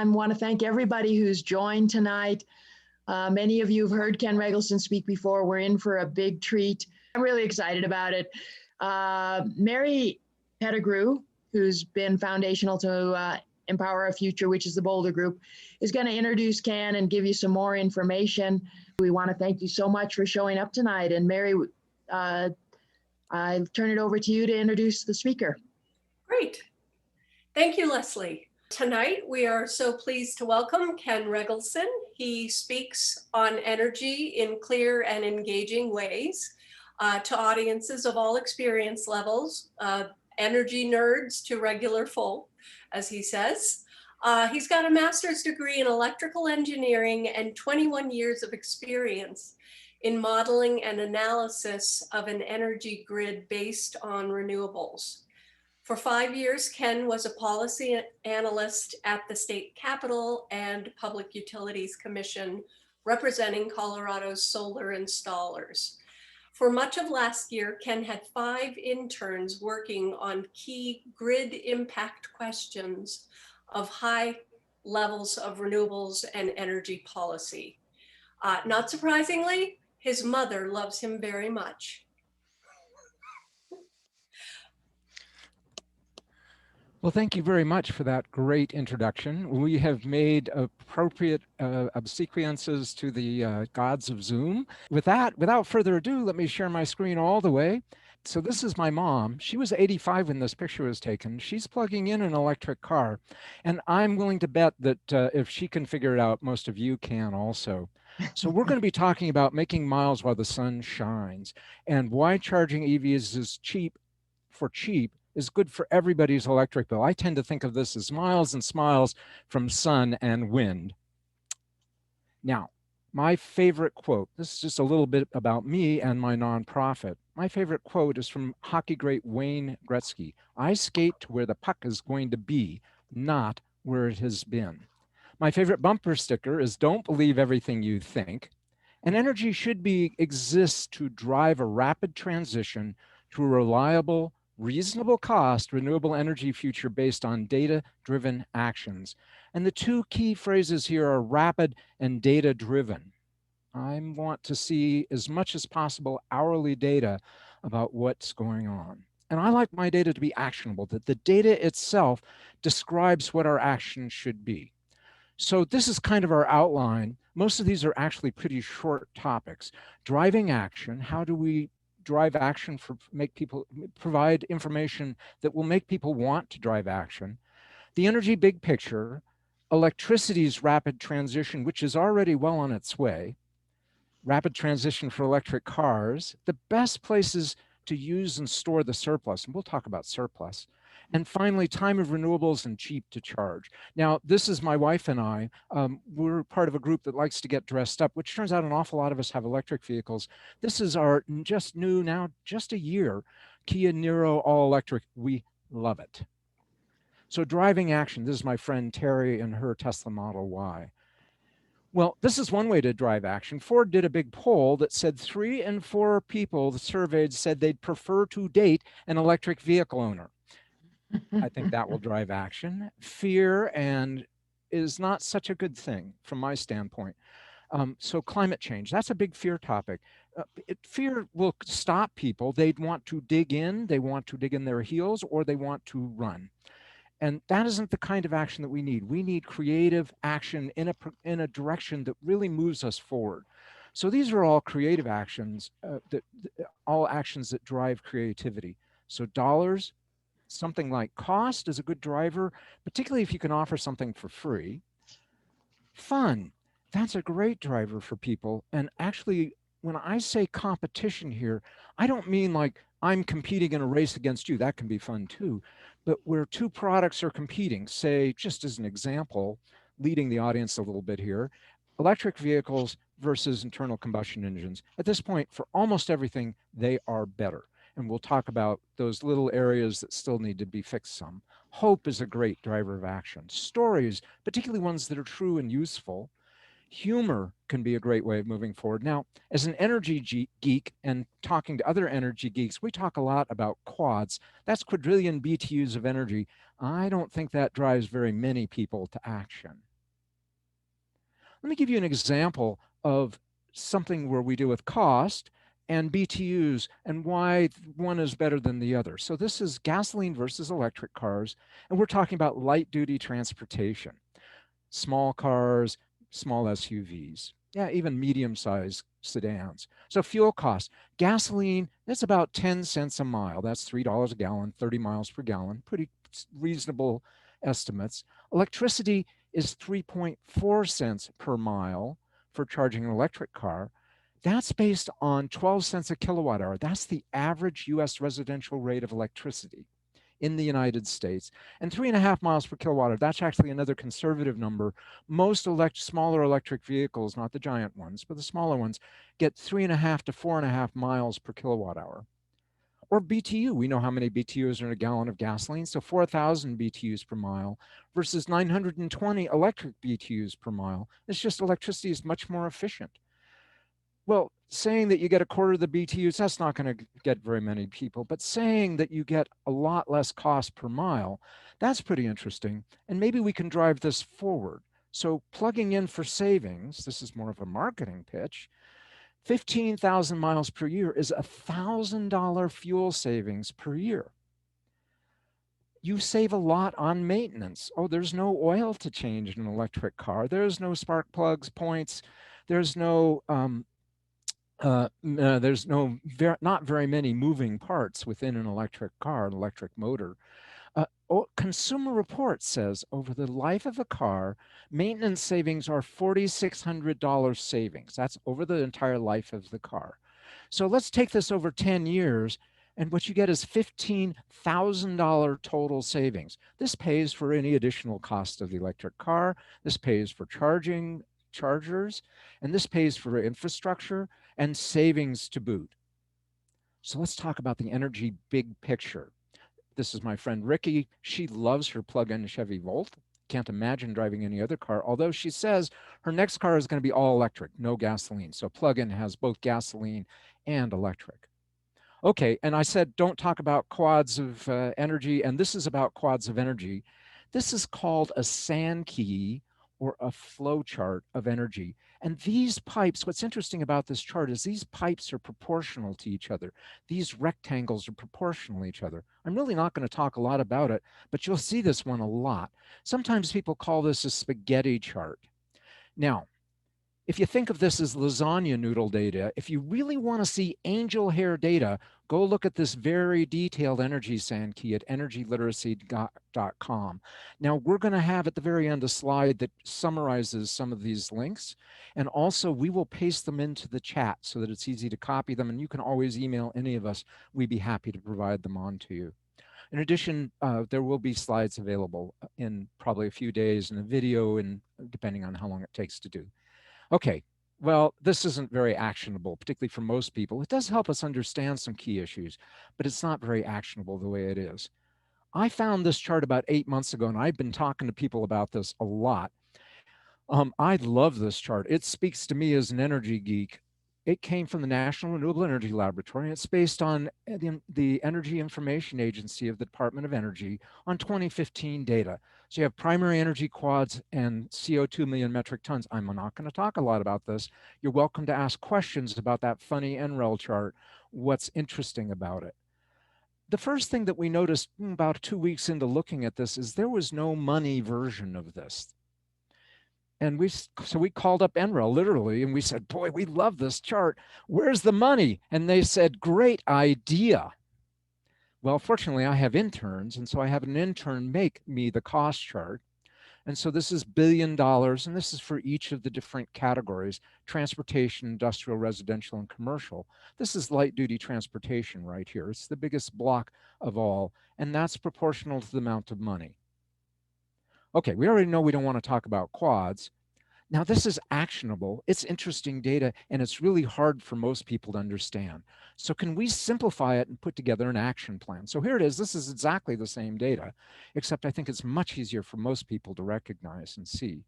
I want to thank everybody who's joined tonight. Many of you have heard Ken Regelson speak before. We're in for a big treat. I'm really excited about it. Mary Pettigrew, who's been foundational to Empower Our Future, which is the Boulder Group, is going to introduce Ken and give you some more information. We want to thank you so much for showing up tonight. And Mary, I'll turn it over to you to introduce the speaker. Great. Thank you, Leslie. Tonight, we are so pleased to welcome Ken Regelson. He speaks on energy in clear and engaging ways to audiences of all experience levels, energy nerds to regular folk, as he says. He's got a master's degree in electrical engineering and 21 years of experience in modeling and analysis of an energy grid based on renewables. For 5 years, Ken was a policy analyst at the State Capitol and Public Utilities Commission, representing Colorado's solar installers. For much of last year, Ken had 5 interns working on key grid impact questions of high levels of renewables and energy policy. Not surprisingly, his mother loves him very much. Well, thank you very much for that great introduction. We have made appropriate obsequiences to the gods of Zoom. With that, without further ado, let me share my screen all the way. So this is my mom. She was 85 when this picture was taken. She's plugging in an electric car. And I'm willing to bet that if she can figure it out, most of you can also. So we're going to be talking about making miles while the sun shines and why charging EVs is cheap is good for everybody's electric bill. I tend to think of this as miles and smiles from sun and wind. Now, my favorite quote, this is just a little bit about me and my nonprofit. My favorite quote is from hockey great Wayne Gretzky. I skate to where the puck is going to be, not where it has been. My favorite bumper sticker is don't believe everything you think. And energy should exist to drive a rapid transition to a reliable, reasonable cost renewable energy future based on data-driven actions. And the 2 key phrases here are rapid and data-driven. I want to see as much as possible hourly data about what's going on. And I like my data to be actionable, that the data itself describes what our actions should be. So this is kind of our outline. Most of these are actually pretty short topics. Driving action, how do we drive action provide information that will make people want to drive action. The energy big picture, electricity's rapid transition, which is already well on its way, rapid transition for electric cars, the best places to use and store the surplus, and we'll talk about surplus. And finally, time of renewables and cheap to charge. Now, this is my wife and I. We're part of a group that likes to get dressed up, which turns out an awful lot of us have electric vehicles. This is our just new, now just a year, Kia Niro all-electric. We love it. So driving action, this is my friend Terry and her Tesla Model Y. Well, this is one way to drive action. Ford did a big poll that said 3 in 4 people surveyed said they'd prefer to date an electric vehicle owner. I think that will drive action. Fear is not such a good thing from my standpoint. So climate change, that's a big fear topic. Fear will stop people. They'd want to dig in, they want to dig in their heels, or they want to run. And that isn't the kind of action that we need. We need creative action in a direction that really moves us forward. So these are all creative actions, all actions that drive creativity. So dollars, something like cost is a good driver, particularly if you can offer something for free. Fun, that's a great driver for people. And actually, when I say competition here, I don't mean like I'm competing in a race against you. That can be fun too. But where 2 products are competing, say, just as an example, leading the audience a little bit here, electric vehicles versus internal combustion engines. At this point, for almost everything, they are better. And we'll talk about those little areas that still need to be fixed some. Hope is a great driver of action. Stories, particularly ones that are true and useful. Humor can be a great way of moving forward. Now, as an energy geek and talking to other energy geeks, we talk a lot about quads. That's quadrillion BTUs of energy. I don't think that drives very many people to action. Let me give you an example of something where we deal with cost and BTUs and why one is better than the other. So this is gasoline versus electric cars, and we're talking about light duty transportation, small cars, small SUVs, yeah, even medium-sized sedans. So fuel costs, gasoline, that's about 10 cents a mile. That's $3 a gallon, 30 miles per gallon, pretty reasonable estimates. Electricity is 3.4 cents per mile for charging an electric car. That's based on 12 cents a kilowatt hour. That's the average US residential rate of electricity in the United States. And 3.5 miles per kilowatt hour, that's actually another conservative number. Most smaller electric vehicles, not the giant ones, but the smaller ones, get 3.5 to 4.5 miles per kilowatt hour. Or BTU, we know how many BTUs are in a gallon of gasoline, so 4,000 BTUs per mile versus 920 electric BTUs per mile. It's just electricity is much more efficient. Well, saying that you get a quarter of the BTUs, that's not going to get very many people, but saying that you get a lot less cost per mile, that's pretty interesting. And maybe we can drive this forward. So plugging in for savings, this is more of a marketing pitch, 15,000 miles per year is $1,000 fuel savings per year. You save a lot on maintenance. Oh, there's no oil to change in an electric car. There's no spark plugs, points. There's no not very many moving parts within an electric car, an electric motor. Consumer Reports says over the life of a car, maintenance savings are $4,600 savings. That's over the entire life of the car. So let's take this over 10 years, and what you get is $15,000 total savings. This pays for any additional cost of the electric car. This pays for chargers, and this pays for infrastructure and savings to boot. So let's talk about the energy big picture. This is my friend Ricky. She loves her plug-in Chevy Bolt. Can't imagine driving any other car, although she says her next car is going to be all electric, no gasoline. So plug-in has both gasoline and electric. Okay, and I said don't talk about quads of energy, and this is about quads of energy. This is called a Sankey or a flow chart of energy. And these pipes, what's interesting about this chart is these pipes are proportional to each other. These rectangles are proportional to each other. I'm really not going to talk a lot about it, but you'll see this one a lot. Sometimes people call this a spaghetti chart. Now, if you think of this as lasagna noodle data, if you really want to see angel hair data, go look at this very detailed energy Sankey at energyliteracy.com. Now, we're going to have at the very end a slide that summarizes some of these links. And also, we will paste them into the chat so that it's easy to copy them. And you can always email any of us. We'd be happy to provide them on to you. In addition, there will be slides available in probably a few days and a video, and depending on how long it takes to do. Okay, well, this isn't very actionable, particularly for most people. It does help us understand some key issues, but it's not very actionable the way it is. I found this chart about 8 months ago, and I've been talking to people about this a lot. I love this chart. It speaks to me as an energy geek. It came from the National Renewable Energy Laboratory, and it's based on the Energy Information Agency of the Department of Energy on 2015 data. So you have primary energy quads and CO2 million metric tons. I'm not going to talk a lot about this. You're welcome to ask questions about that funny NREL chart. What's interesting about it? The first thing that we noticed about 2 weeks into looking at this is there was no money version of this. And we called up NREL literally, and we said, boy, we love this chart. Where's the money? And they said, great idea. Well, fortunately, I have interns, and so I have an intern make me the cost chart. And so this is $1 billion, and this is for each of the different categories: transportation, industrial, residential, and commercial. This is light duty transportation right here. It's the biggest block of all, and that's proportional to the amount of money. Okay, we already know we don't want to talk about quads. Now, this is actionable. It's interesting data, and it's really hard for most people to understand. So can we simplify it and put together an action plan? So here it is. This is exactly the same data, except I think it's much easier for most people to recognize and see.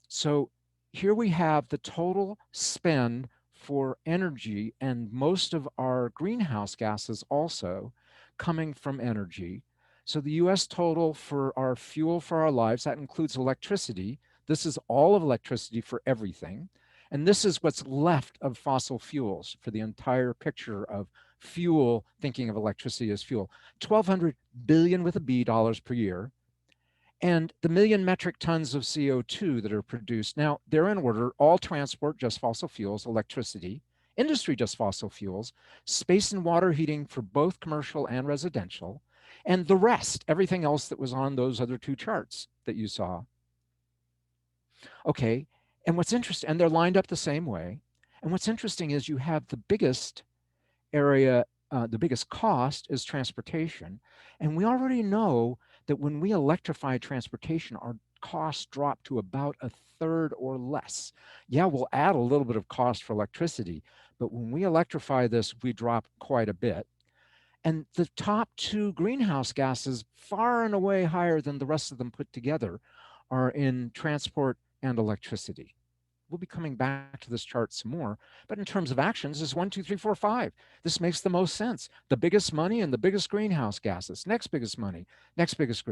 So here we have the total spend for energy, and most of our greenhouse gases also coming from energy. So the US total for our fuel for our lives, that includes electricity, This is all of electricity for everything. And this is what's left of fossil fuels for the entire picture of fuel, thinking of electricity as fuel. 1,200 billion with a B dollars per year. And the million metric tons of CO2 that are produced. Now, they're in order: all transport, just fossil fuels; electricity; industry, just fossil fuels; space and water heating for both commercial and residential; and the rest, everything else that was on those other two charts that you saw. Okay, and what's interesting, and they're lined up the same way. And what's interesting is you have the biggest area, the biggest cost is transportation. And we already know that when we electrify transportation, our costs drop to about a third or less. Yeah, we'll add a little bit of cost for electricity, but when we electrify this, we drop quite a bit. And the top two greenhouse gases, far and away higher than the rest of them put together, are in transport and electricity. We'll be coming back to this chart some more, but in terms of actions, is 1, 2, 3, 4, 5. This makes the most sense. The biggest money and the biggest greenhouse gases. Next biggest money, next biggest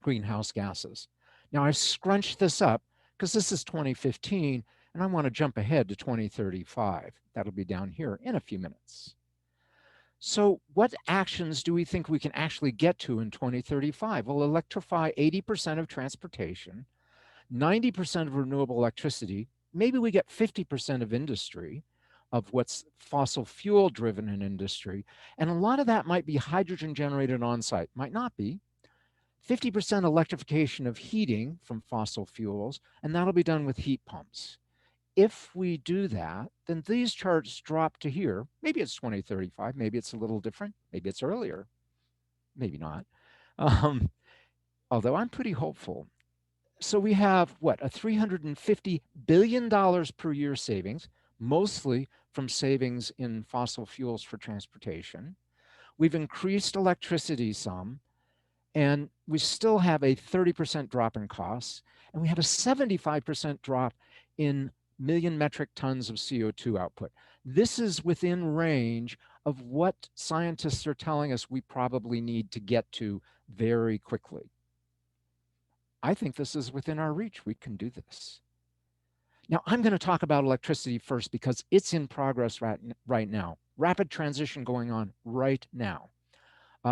greenhouse gases. Now I've scrunched this up because this is 2015, and I want to jump ahead to 2035. That'll be down here in a few minutes. So what actions do we think we can actually get to in 2035? Well, electrify 80% of transportation, 90% of renewable electricity. Maybe we get 50% of industry, of what's fossil fuel driven in industry. And a lot of that might be hydrogen generated on site, might not be. 50% electrification of heating from fossil fuels, and that'll be done with heat pumps. If we do that, then these charts drop to here. Maybe it's 2035, maybe it's a little different, maybe it's earlier, maybe not. Although I'm pretty hopeful. So we have what, a $350 billion per year savings, mostly from savings in fossil fuels for transportation. We've increased electricity some, and we still have a 30% drop in costs, and we have a 75% drop in million metric tons of CO2 output. This is within range of what scientists are telling us we probably need to get to very quickly. I think this is within our reach. We can do this. Now, I'm going to talk about electricity first because it's in progress right now. Rapid transition going on right now.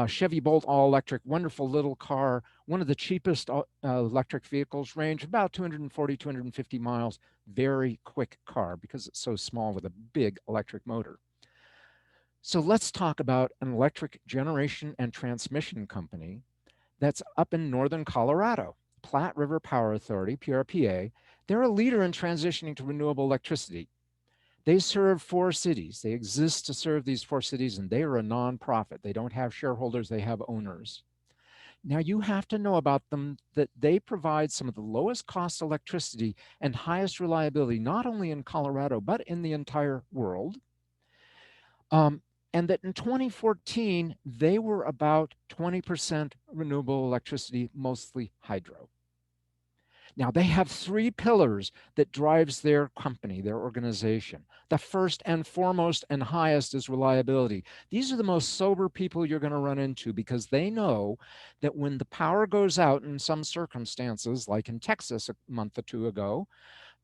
Chevy Bolt all-electric, wonderful little car, one of the cheapest electric vehicles, range about 240, 250 miles, very quick car because it's so small with a big electric motor. So let's talk about an electric generation and transmission company that's up in northern Colorado. Platte River Power Authority, PRPA, they're a leader in transitioning to renewable electricity. They serve 4 cities. They exist to serve these 4 cities, and they are a nonprofit. They don't have shareholders, they have owners. Now you have to know about them that they provide some of the lowest cost electricity and highest reliability, not only in Colorado, but in the entire world. And that in 2014, they were about 20% renewable electricity, mostly hydro. Now they have 3 pillars that drives their company, their organization. The first and foremost and highest is reliability. These are the most sober people you're going to run into because they know that when the power goes out in some circumstances, like in Texas a month or 2 ago,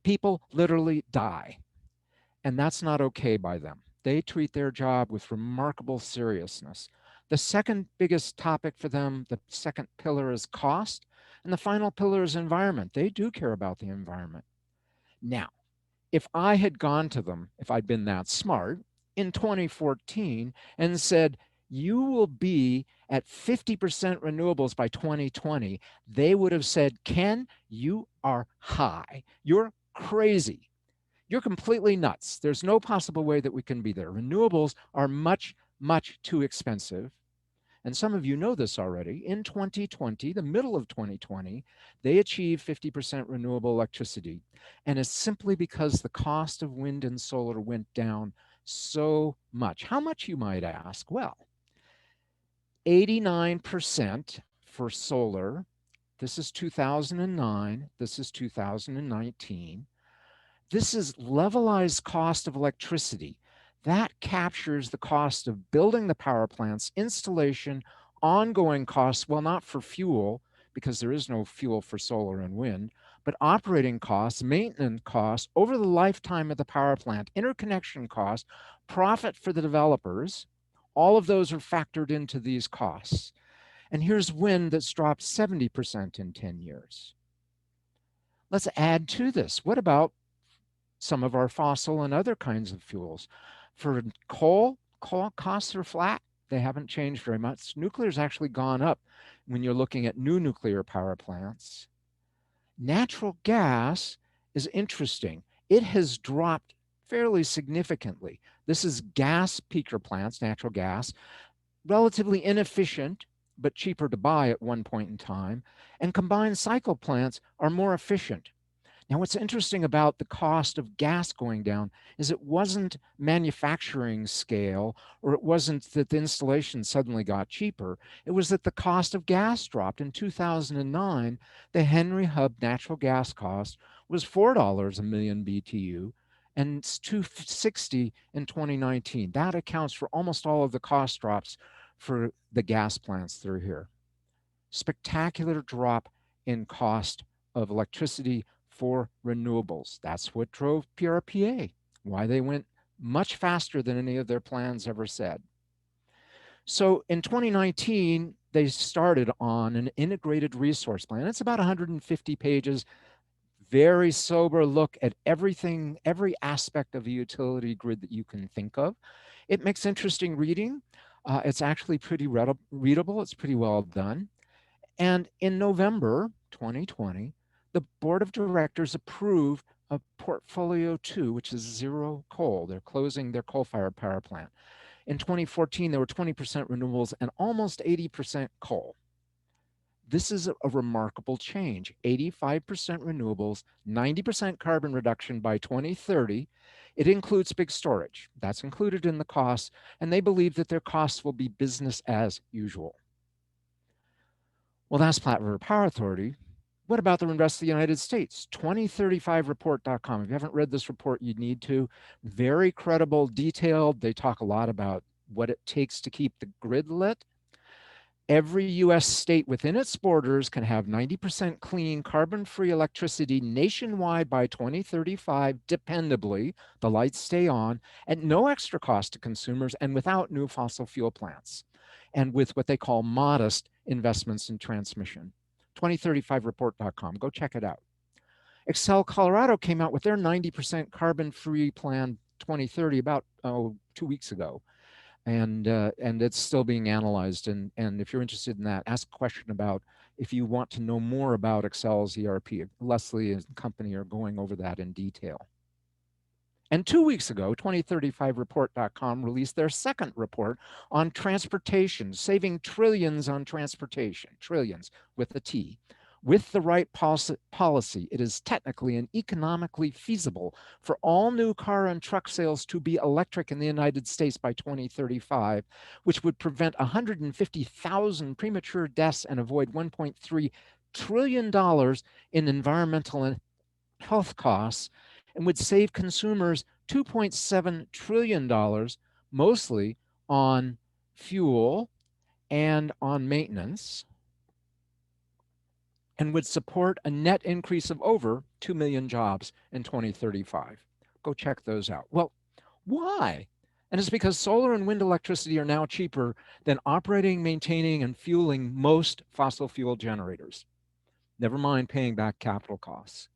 people literally die. And that's not okay by them. They treat their job with remarkable seriousness. The second biggest topic for them, the second pillar, is cost. And the final pillar is environment. They do care about the environment. Now, if I had gone to them, if I'd been that smart, in 2014 and said, you will be at 50% renewables by 2020, they would have said, Ken, you are high. You're crazy. You're completely nuts. There's no possible way that we can be there. Renewables are much, much too expensive. And some of you know this already. In 2020, the middle of 2020, they achieved 50% renewable electricity. And it's simply because the cost of wind and solar went down so much. How much, you might ask? Well, 89% for solar. This is 2009. This is 2019. This is levelized cost of electricity. That captures the cost of building the power plants, installation, ongoing costs, well, not for fuel, because there is no fuel for solar and wind, but operating costs, maintenance costs over the lifetime of the power plant, interconnection costs, profit for the developers, all of those are factored into these costs. And here's wind that's dropped 70% in 10 years. Let's add to this. What about some of our fossil and other kinds of fuels? For coal costs are flat. They haven't changed very much. Nuclear's actually gone up when you're looking at new nuclear power plants. Natural gas is interesting. It has dropped fairly significantly. This is gas peaker plants, natural gas, relatively inefficient, but cheaper to buy at one point in time. And combined cycle plants are more efficient. Now, what's interesting about the cost of gas going down is it wasn't manufacturing scale, or it wasn't that the installation suddenly got cheaper. It was that the cost of gas dropped. In 2009, the Henry Hub natural gas cost was $4 a million BTU, and it's $2.60 in 2019. That accounts for almost all of the cost drops for the gas plants that are here. Spectacular drop in cost of electricity for renewables. That's what drove PRPA, why they went much faster than any of their plans ever said. So in 2019, they started on an integrated resource plan. It's about 150 pages, very sober look at everything, every aspect of a utility grid that you can think of. It makes interesting reading. It's actually pretty readable. It's pretty well done. And in November 2020, the board of directors approved a portfolio 2, which is zero coal. They're closing their coal-fired power plant. In 2014, there were 20% renewables and almost 80% coal. This is a remarkable change. 85% renewables, 90% carbon reduction by 2030. It includes big storage. That's included in the costs, and they believe that their costs will be business as usual. Well, that's Platte River Power Authority. What about the rest of the United States? 2035report.com. If you haven't read this report, you need to. Very credible, detailed. They talk a lot about what it takes to keep the grid lit. Every US state within its borders can have 90% clean, carbon-free electricity nationwide by 2035, dependably. The lights stay on at no extra cost to consumers and without new fossil fuel plants, and with what they call modest investments in transmission. 2035report.com. Go check it out. Excel Colorado came out with their 90% carbon-free plan 2030 about 2 weeks ago. And it's still being analyzed. And if you're interested in that, ask a question about if you want to know more about Excel's ERP. Leslie and company are going over that in detail. And 2 weeks ago, 2035report.com released their second report on transportation, saving trillions on transportation, trillions with a T. With the right policy, it is technically and economically feasible for all new car and truck sales to be electric in the United States by 2035, which would prevent 150,000 premature deaths and avoid $1.3 trillion in environmental and health costs, and would save consumers $2.7 trillion, mostly on fuel and on maintenance, and would support a net increase of over 2 million jobs in 2035. Go check those out. Well, why? And it's because solar and wind electricity are now cheaper than operating, maintaining, and fueling most fossil fuel generators. Never mind paying back capital costs.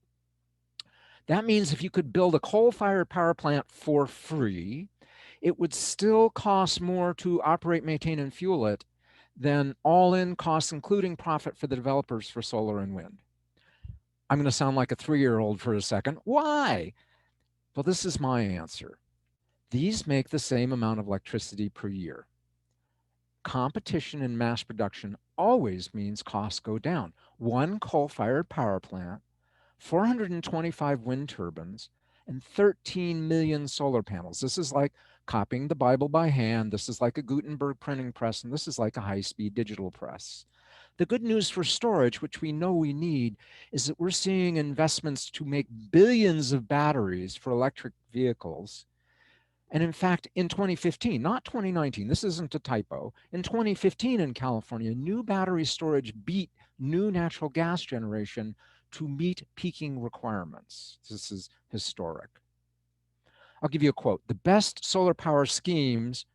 That means if you could build a coal-fired power plant for free, it would still cost more to operate, maintain, and fuel it than all-in costs, including profit for the developers for solar and wind. I'm going to sound like a 3-year-old for a second. Why? Well, this is my answer. These make the same amount of electricity per year. Competition in mass production always means costs go down. One coal-fired power plant, 425 wind turbines, and 13 million solar panels. This is like copying the Bible by hand. This is like a Gutenberg printing press, and this is like a high-speed digital press. The good news for storage, which we know we need, is that we're seeing investments to make billions of batteries for electric vehicles. And in fact, in 2015, not 2019, this isn't a typo, in 2015 in California, new battery storage beat new natural gas generation to meet peaking requirements. This is historic. I'll give you a quote. The best solar power schemes,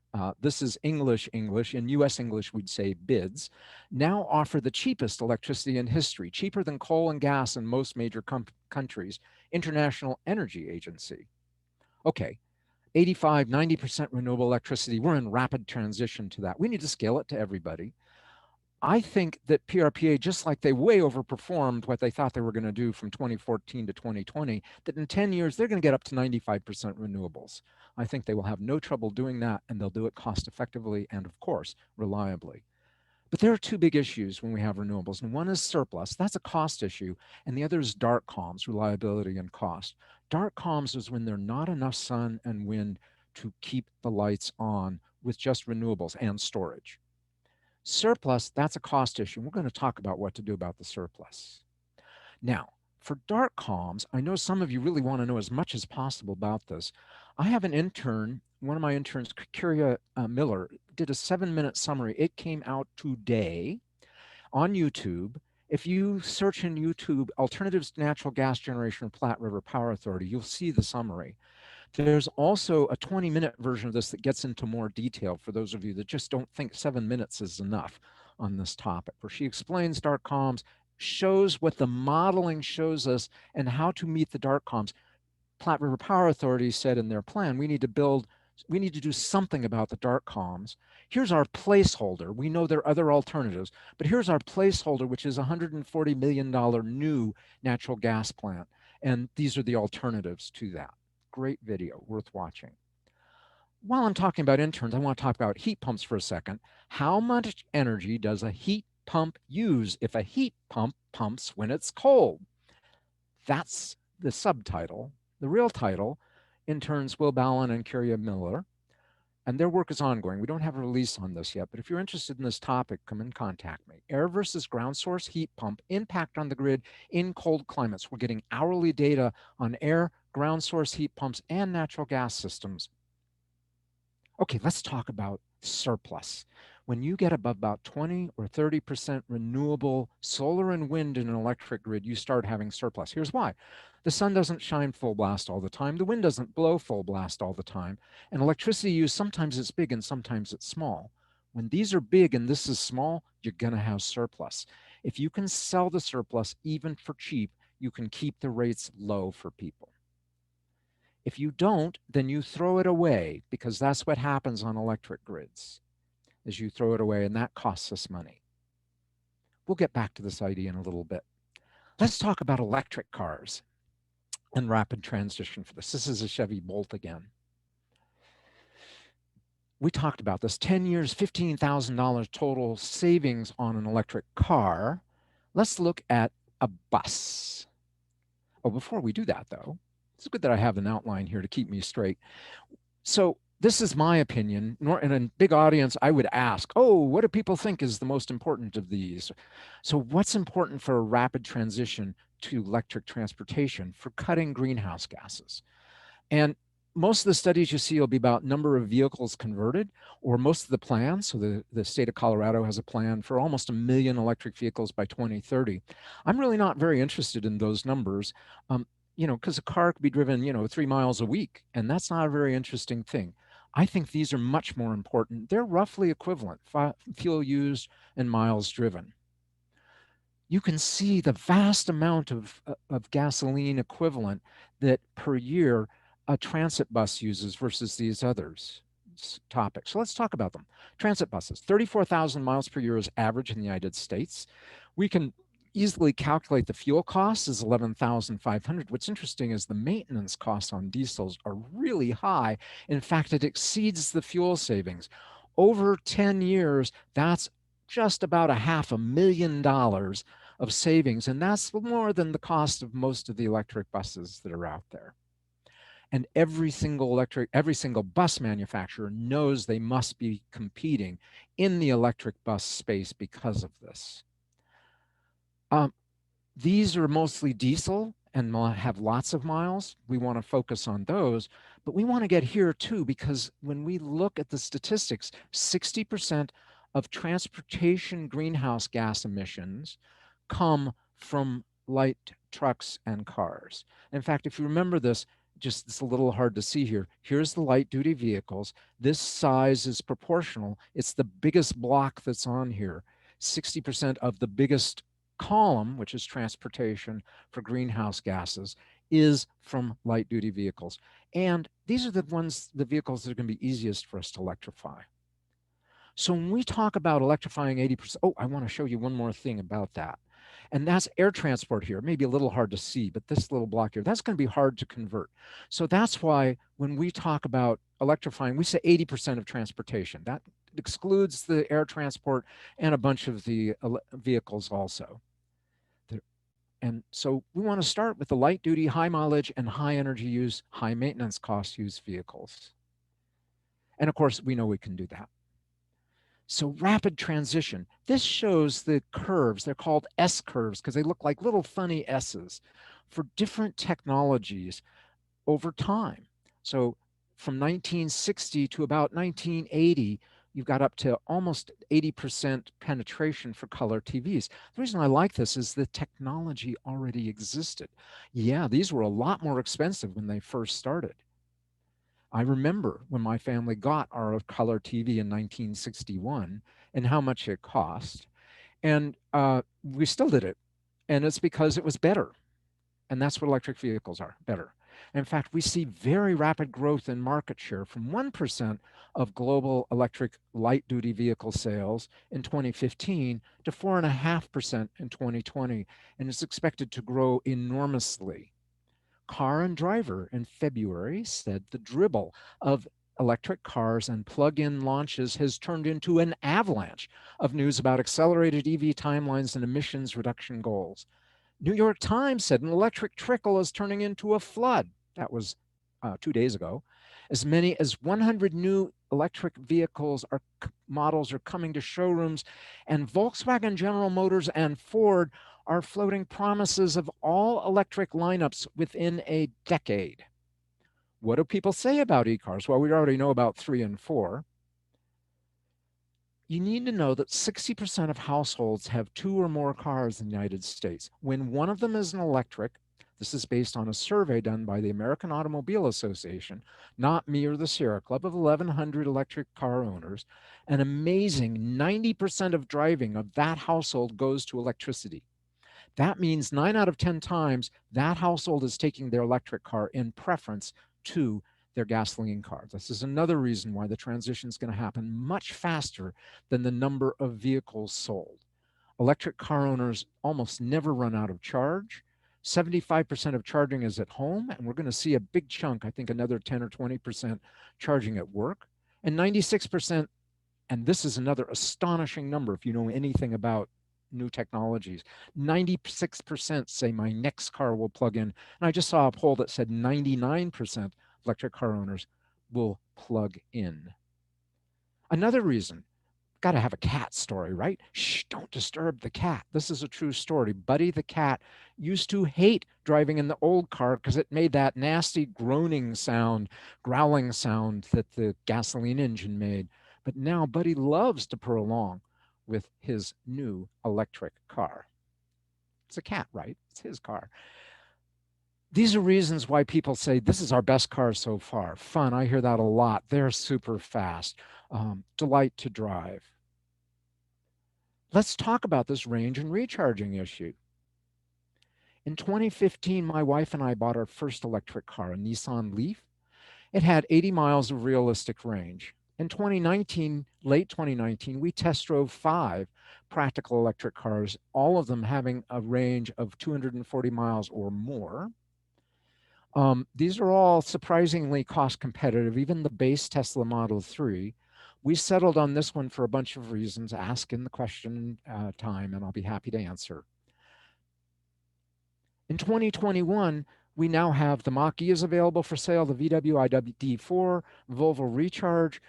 this is English, in US English we'd say bids, now offer the cheapest electricity in history, cheaper than coal and gas in most major countries. International Energy Agency. Okay, 85, 90% renewable electricity. We're in rapid transition to that. We need to scale it to everybody. I think that PRPA, just like they way overperformed what they thought they were going to do from 2014 to 2020, that in 10 years, they're going to get up to 95% renewables. I think they will have no trouble doing that, and they'll do it cost effectively and, of course, reliably. But there are two big issues when we have renewables, and one is surplus. That's a cost issue, and the other is dark comms, reliability and cost. Dark comms is when there's not enough sun and wind to keep the lights on with just renewables and storage. Surplus, that's a cost issue. We're going to talk about what to do about the surplus. Now, for dark comms, I know some of you really want to know as much as possible about this. I have an intern, one of my interns, Kyria Miller, did a 7-minute summary. It came out today on YouTube. If you search in YouTube, Alternatives to Natural Gas Generation Platte River Power Authority, you'll see the summary. There's also a 20-minute version of this that gets into more detail for those of you that just don't think 7 minutes is enough on this topic, where she explains dark comms, shows what the modeling shows us and how to meet the dark comms. Platte River Power Authority said in their plan, we need to do something about the dark comms. Here's our placeholder. We know there are other alternatives, but here's our placeholder, which is a $140 million new natural gas plant. And these are the alternatives to that. Great video, worth watching. While I'm talking about interns, I want to talk about heat pumps for a second. How much energy does a heat pump use if a heat pump pumps when it's cold? That's the subtitle. The real title, interns Will Ballin and Kyria Miller, and their work is ongoing. We don't have a release on this yet, but if you're interested in this topic, come and contact me. Air versus ground source heat pump impact on the grid in cold climates. We're getting hourly data on air, ground source heat pumps, and natural gas systems. Okay, let's talk about surplus. When you get above about 20 or 30% renewable solar and wind in an electric grid, you start having surplus. Here's why. The sun doesn't shine full blast all the time. The wind doesn't blow full blast all the time. And electricity use, sometimes it's big and sometimes it's small. When these are big and this is small, you're going to have surplus. If you can sell the surplus even for cheap, you can keep the rates low for people. If you don't, then you throw it away, because that's what happens on electric grids, is you throw it away, and that costs us money. We'll get back to this idea in a little bit. Let's talk about electric cars and rapid transition for this. This is a Chevy Bolt again. We talked about this, 10 years, $15,000 total savings on an electric car. Let's look at a bus. Oh, before we do that though, it's good that I have an outline here to keep me straight. So this is my opinion. In a big audience, I would ask, oh, what do people think is the most important of these? So what's important for a rapid transition to electric transportation for cutting greenhouse gases? And most of the studies you see will be about number of vehicles converted, or most of the plans. So the state of Colorado has a plan for almost 1 million electric vehicles by 2030. I'm really not very interested in those numbers. Because a car could be driven, 3 miles a week, and that's not a very interesting thing. I think these are much more important. They're roughly equivalent, fuel used and miles driven. You can see the vast amount of gasoline equivalent that per year a transit bus uses versus these others topics. So let's talk about them. Transit buses, 34,000 miles per year is average in the United States. We can easily calculate the fuel cost is 11,500. What's interesting is the maintenance costs on diesels are really high. In fact, it exceeds the fuel savings. Over 10 years, that's just about $500,000 of savings, and that's more than the cost of most of the electric buses that are out there. And every single bus manufacturer knows they must be competing in the electric bus space because of this. These are mostly diesel and have lots of miles. We want to focus on those, but we want to get here too, because when we look at the statistics, 60% of transportation greenhouse gas emissions come from light trucks and cars. In fact, if you remember this, just it's a little hard to see here. Here's the light duty vehicles. This size is proportional. It's the biggest block that's on here. 60% of the biggest column, which is transportation for greenhouse gases, is from light duty vehicles. And these are the vehicles that are going to be easiest for us to electrify. So when we talk about electrifying 80%, oh, I want to show you one more thing about that. And that's air transport here. It may be a little hard to see, but this little block here, that's going to be hard to convert. So that's why when we talk about electrifying, we say 80% of transportation. That excludes the air transport and a bunch of the vehicles also. And so we want to start with the light duty, high mileage, and high energy use, high maintenance cost use vehicles. And of course, we know we can do that. So rapid transition. This shows the curves. They're called S curves because they look like little funny S's for different technologies over time. So from 1960 to about 1980, you've got up to almost 80% penetration for color TVs. The reason I like this is the technology already existed. Yeah, these were a lot more expensive when they first started. I remember when my family got our color TV in 1961 and how much it cost. And we still did it. And it's because it was better. And that's what electric vehicles are, better. In fact, we see very rapid growth in market share from 1% of global electric light duty vehicle sales in 2015 to 4.5% in 2020. And it's expected to grow enormously. Car and Driver in February said the dribble of electric cars and plug-in launches has turned into an avalanche of news about accelerated EV timelines and emissions reduction goals. New York Times said an electric trickle is turning into a flood. That was 2 days ago. As many as 100 new electric models are coming to showrooms, and Volkswagen, General Motors, and Ford are floating promises of all electric lineups within a decade. What do people say about e-cars? Well, we already know about 3 and 4. You need to know that 60% of households have 2 or more cars in the United States. When one of them is an electric, this is based on a survey done by the American Automobile Association, not me or the Sierra Club, of 1,100 electric car owners. An amazing 90% of driving of that household goes to electricity. That means 9 out of 10 times that household is taking their electric car in preference to their gasoline car. This is another reason why the transition is going to happen much faster than the number of vehicles sold. Electric car owners almost never run out of charge. 75% of charging is at home, and we're going to see a big chunk, I think another 10 or 20% charging at work. And 96%, and this is another astonishing number if you know anything about new technologies, 96% say my next car will plug in. And I just saw a poll that said 99% electric car owners will plug in. Another reason, got to have a cat story, right? Shh, don't disturb the cat. This is a true story. Buddy the cat used to hate driving in the old car because it made that nasty groaning sound, growling sound that the gasoline engine made. But now Buddy loves to purr along with his new electric car. It's a cat, right? It's his car. These are reasons why people say this is our best car so far. Fun, I hear that a lot. They're super fast. Delight to drive. Let's talk about this range and recharging issue. In 2015, my wife and I bought our first electric car, a Nissan Leaf. It had 80 miles of realistic range. In 2019, late 2019, we test drove 5 practical electric cars, all of them having a range of 240 miles or more. These are all surprisingly cost competitive, even the base Tesla Model 3. We settled on this one for a bunch of reasons. Ask in the question time, and I'll be happy to answer. In 2021, we now have the Mach-E is available for sale, the VW ID4, Volvo Recharge.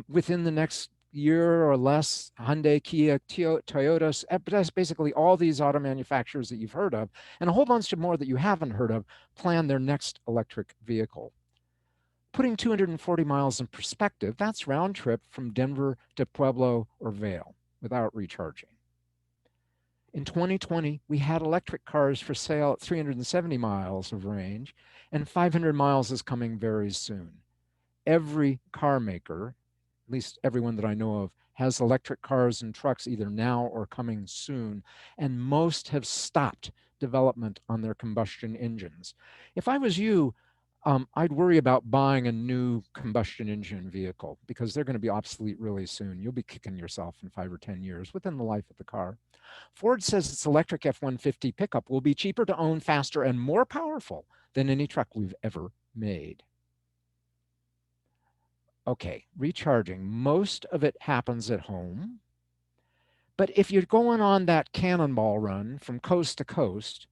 Within the next year or less, Hyundai, Kia, Toyota, that's basically all these auto manufacturers that you've heard of, and a whole bunch of more that you haven't heard of, plan their next electric vehicle. Putting 240 miles in perspective, that's round trip from Denver to Pueblo or Vail without recharging. In 2020, we had electric cars for sale at 370 miles of range, and 500 miles is coming very soon. Every car maker, at least everyone that I know of, has electric cars and trucks either now or coming soon, and most have stopped development on their combustion engines. If I was you, I'd worry about buying a new combustion engine vehicle because they're going to be obsolete really soon. You'll be kicking yourself in 5 or 10 years within the life of the car. Ford says its electric F-150 pickup will be cheaper to own, faster, and more powerful than any truck we've ever made. Okay, recharging. Most of it happens at home. But if you're going on that cannonball run from coast to coast,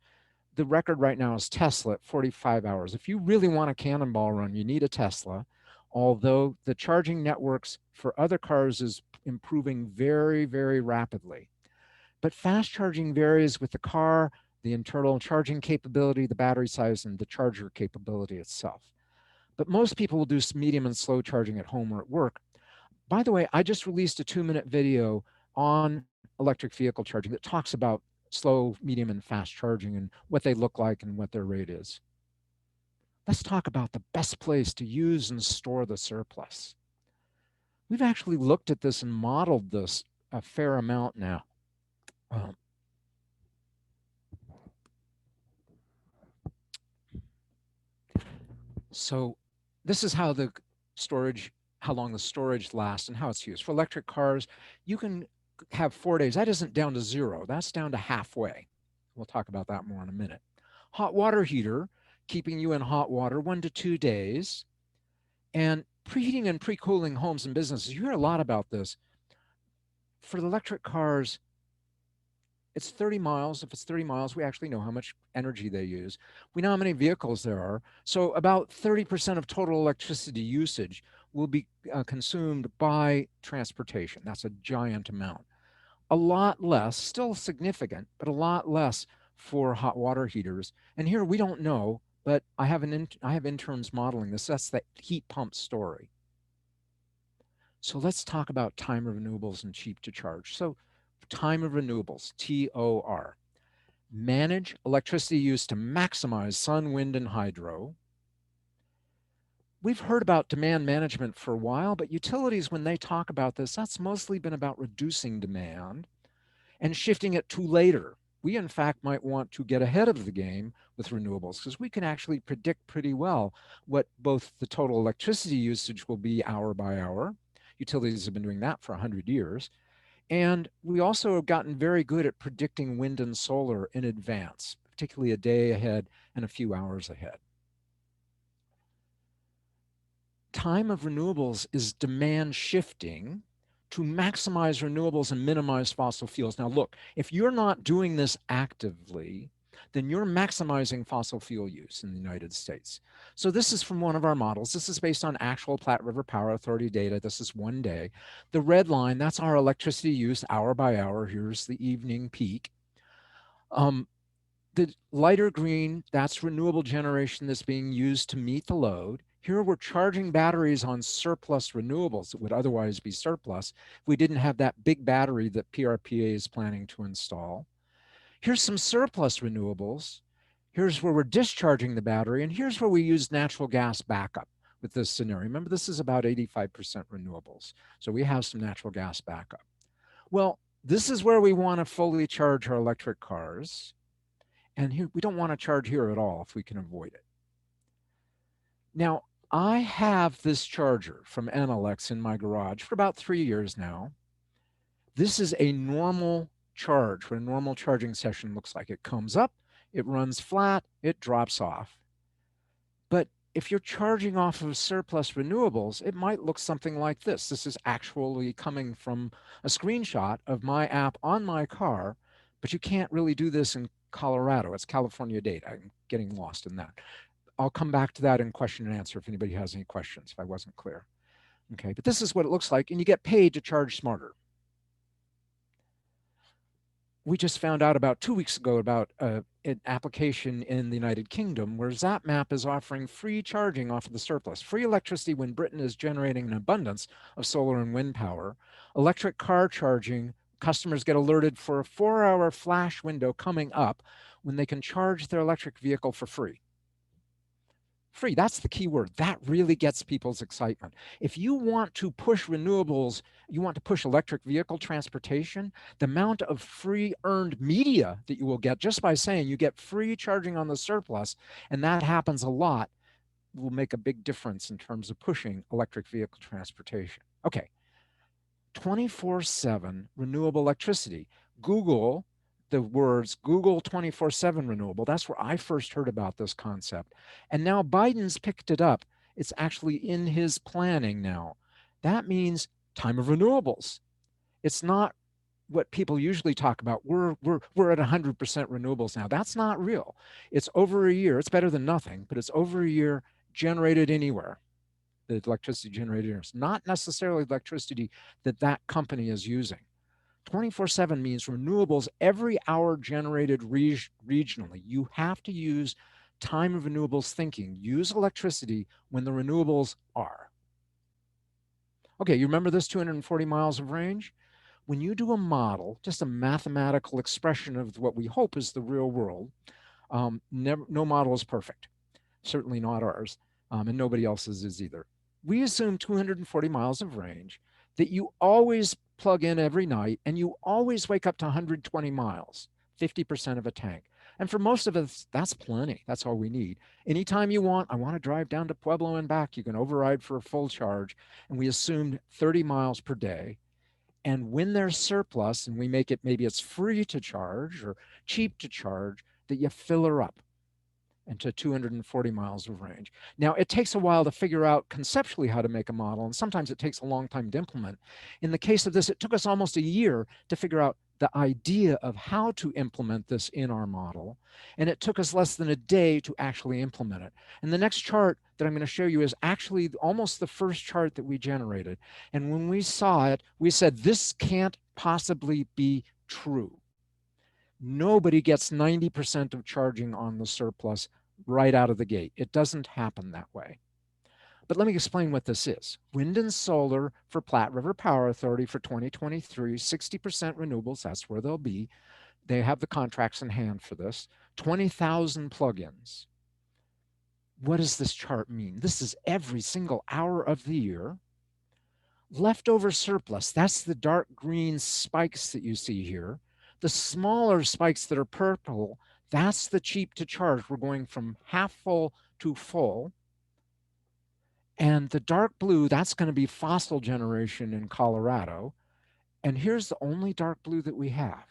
the record right now is Tesla at 45 hours. If you really want a cannonball run, you need a Tesla, although the charging networks for other cars is improving very, very rapidly. But fast charging varies with the car, the internal charging capability, the battery size, and the charger capability itself. But most people will do medium and slow charging at home or at work. By the way, I just released a 2-minute video on electric vehicle charging that talks about slow, medium, and fast charging and what they look like and what their rate is. Let's talk about the best place to use and store the surplus. We've actually looked at this and modeled this a fair amount now. So this is how how long the storage lasts and how it's used. For electric cars, you can have 4 days. That isn't down to 0. That's down to halfway. We'll talk about that more in a minute. Hot water heater, keeping you in hot water 1 to 2 days. And preheating and pre-cooling homes and businesses. You hear a lot about this. For the electric cars, it's 30 miles. If it's 30 miles, we actually know how much energy they use. We know how many vehicles there are. So about 30% of total electricity usage will be consumed by transportation. That's a giant amount. A lot less, still significant, but a lot less for hot water heaters. And here we don't know, but I have interns modeling this. That's the heat pump story. So let's talk about time of renewables and cheap to charge. So time of renewables, TOR. Manage electricity use to maximize sun, wind, and hydro. We've heard about demand management for a while, but utilities, when they talk about this, that's mostly been about reducing demand and shifting it to later. We, in fact, might want to get ahead of the game with renewables because we can actually predict pretty well what both the total electricity usage will be hour by hour. Utilities have been doing that for 100 years. And we also have gotten very good at predicting wind and solar in advance, particularly a day ahead and a few hours ahead. Time of renewables is demand shifting to maximize renewables and minimize fossil fuels. Now, look, if you're not doing this actively, then you're maximizing fossil fuel use in the United States. So this is from one of our models. This is based on actual Platte River Power Authority data. This is 1 day. The red line, that's our electricity use hour by hour. Here's the evening peak. The lighter green, that's renewable generation that's being used to meet the load. Here we're charging batteries on surplus renewables that would otherwise be surplus if we didn't have that big battery that PRPA is planning to install. Here's some surplus renewables. Here's where we're discharging the battery, and here's where we use natural gas backup with this scenario. Remember, this is about 85% renewables, so we have some natural gas backup. Well, this is where we want to fully charge our electric cars, and here we don't want to charge here at all if we can avoid it. Now, I have this charger from Enelex in my garage for about 3 years now. This is a normal charge, what a normal charging session looks like. It comes up, it runs flat, it drops off. But if you're charging off of surplus renewables, it might look something like this. This is actually coming from a screenshot of my app on my car, but you can't really do this in Colorado. It's California data. I'm getting lost in that. I'll come back to that in question and answer if anybody has any questions, if I wasn't clear. Okay, but this is what it looks like, and you get paid to charge smarter. We just found out about 2 weeks ago about an application in the United Kingdom where ZapMap is offering free charging off of the surplus, free electricity when Britain is generating an abundance of solar and wind power, electric car charging Customers get alerted for a 4-hour flash window coming up when they can charge their electric vehicle for free. Free, that's the key word. That really gets people's excitement. If you want to push renewables, you want to push electric vehicle transportation, the amount of free earned media that you will get just by saying you get free charging on the surplus, and that happens a lot, will make a big difference in terms of pushing electric vehicle transportation. Okay, 24/7 renewable electricity. Google the words Google 24/7 renewable. That's where I first heard about this concept. And now Biden's picked it up. It's actually in his planning now. That means time of renewables. It's not what people usually talk about. We're at 100% renewables now. That's not real. It's over a year. It's better than nothing, but it's over a year generated anywhere. The electricity generated here. It's not necessarily electricity that that company is using. 24/7 means renewables every hour generated regionally. You have to use time of renewables thinking. Use electricity when the renewables are. Okay, you remember this 240 miles of range? When you do a model, just a mathematical expression of what we hope is the real world, no model is perfect. Certainly not ours, and nobody else's is either. We assume 240 miles of range, that you always plug in every night, and you always wake up to 120 miles, 50% of a tank. And for most of us, that's plenty. That's all we need. Anytime you want, I want to drive down to Pueblo and back, you can override for a full charge. And we assumed 30 miles per day. And when there's surplus, and we make it, maybe it's free to charge or cheap to charge, that you fill her up into 240 miles of range. Now, it takes a while to figure out conceptually how to make a model, and sometimes it takes a long time to implement. In the case of this, it took us almost a year to figure out the idea of how to implement this in our model, and it took us less than a day to actually implement it. And the next chart that I'm going to show you is actually almost the first chart that we generated. And when we saw it, we said, this can't possibly be true. Nobody gets 90% of charging on the surplus right out of the gate. It doesn't happen that way. But let me explain what this is. Wind and solar for Platte River Power Authority for 2023, 60% renewables, that's where they'll be. They have the contracts in hand for this. 20,000 plugins. What does this chart mean? This is every single hour of the year. Leftover surplus, that's the dark green spikes that you see here. The smaller spikes that are purple, that's the cheap to charge. We're going from half full to full. And the dark blue, that's going to be fossil generation in Colorado. And here's the only dark blue that we have.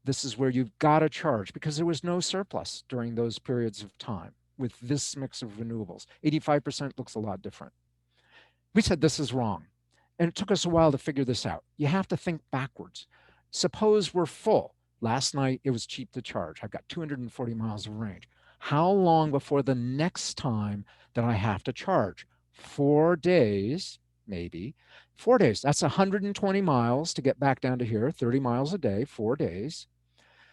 This is where you've got to charge because there was no surplus during those periods of time with this mix of renewables. 85% looks a lot different. We said this is wrong. And it took us a while to figure this out. You have to think backwards. Suppose we're full. Last night, it was cheap to charge. I've got 240 miles of range. How long before the next time that I have to charge? 4 days, maybe. 4 days, that's 120 miles to get back down to here, 30 miles a day, 4 days.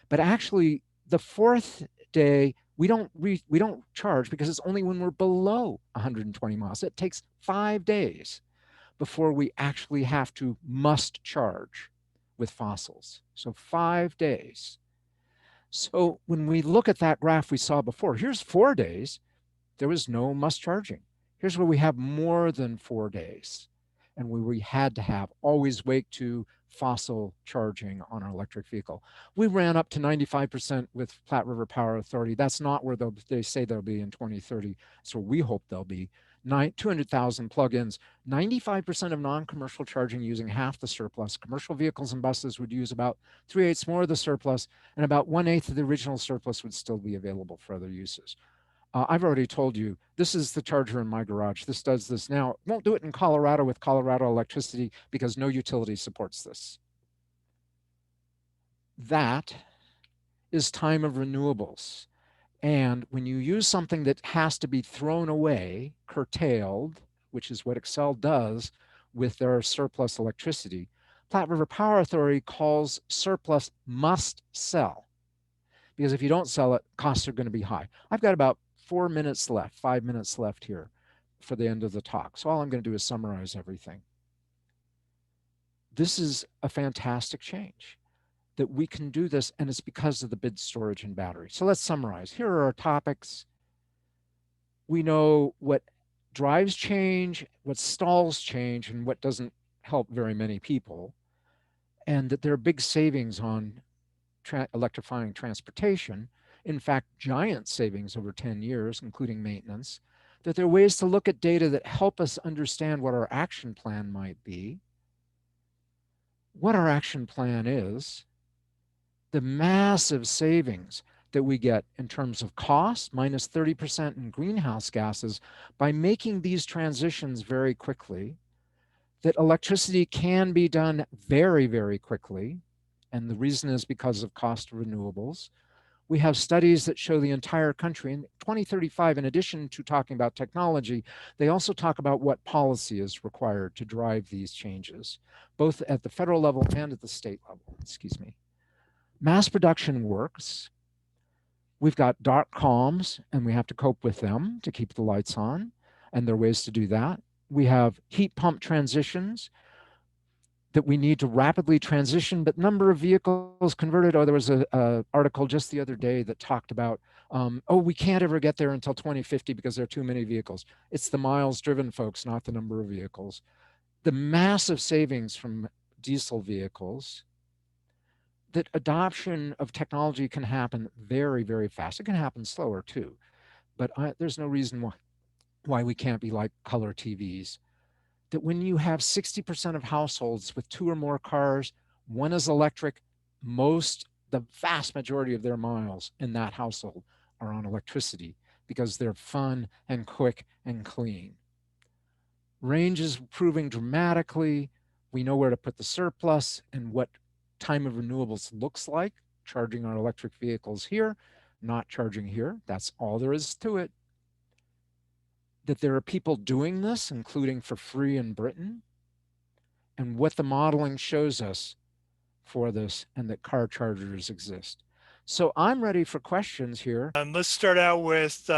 But actually, the fourth day, we don't charge because it's only when we're below 120 miles. It takes 5 days before we actually have to must charge with fossils. So 5 days. So when we look at that graph we saw before, here's 4 days. There was no must charging. Here's where we have more than 4 days. And we had to have always wake to fossil charging on our electric vehicle. We ran up to 95% with Platte River Power Authority. That's not where they say they'll be in 2030. That's where we hope they'll be. 200,000 plugins, 95% of non-commercial charging using half the surplus. Commercial vehicles and buses would use about 3/8 more of the surplus, and about 1/8 of the original surplus would still be available for other uses. I've already told you, this is the charger in my garage. This does this now. It won't do it in Colorado with Colorado electricity because no utility supports this. That is time of renewables. And when you use something that has to be thrown away, curtailed, which is what Excel does with their surplus electricity, Platte River Power Authority calls surplus must sell. Because if you don't sell it, costs are going to be high. I've got about 4 minutes left, 5 minutes left here for the end of the talk. So all I'm going to do is summarize everything. This is a fantastic change that we can do this, and it's because of the bid storage and battery. So let's summarize. Here are our topics. We know what drives change, what stalls change, and what doesn't help very many people, and that there are big savings on electrifying transportation. In fact, giant savings over 10 years, including maintenance. That there are ways to look at data that help us understand what our action plan might be, what our action plan is, the massive savings that we get in terms of cost, minus 30% in greenhouse gases, by making these transitions very quickly, that electricity can be done very, very quickly. And the reason is because of cost of renewables. We have studies that show the entire country in 2035, in addition to talking about technology, they also talk about what policy is required to drive these changes, both at the federal level and at the state level, excuse me. Mass production works. We've got .coms, and we have to cope with them to keep the lights on, and there are ways to do that. We have heat pump transitions that we need to rapidly transition, but number of vehicles converted. Oh, there was a article just the other day that talked about, oh, we can't ever get there until 2050 because there are too many vehicles. It's the miles driven, folks, not the number of vehicles. The massive savings from diesel vehicles, that adoption of technology can happen very, very fast. It can happen slower too, but there's no reason why we can't be like color TVs. That when you have 60% of households with 2 or more cars, one is electric, the vast majority of their miles in that household are on electricity because they're fun and quick and clean. Range is improving dramatically. We know where to put the surplus and what time of renewables looks like, charging our electric vehicles here, not charging here. That's all there is to it. That there are people doing this, including for free in Britain, and what the modeling shows us for this, and that car chargers exist. So I'm ready for questions here. Let's start out with,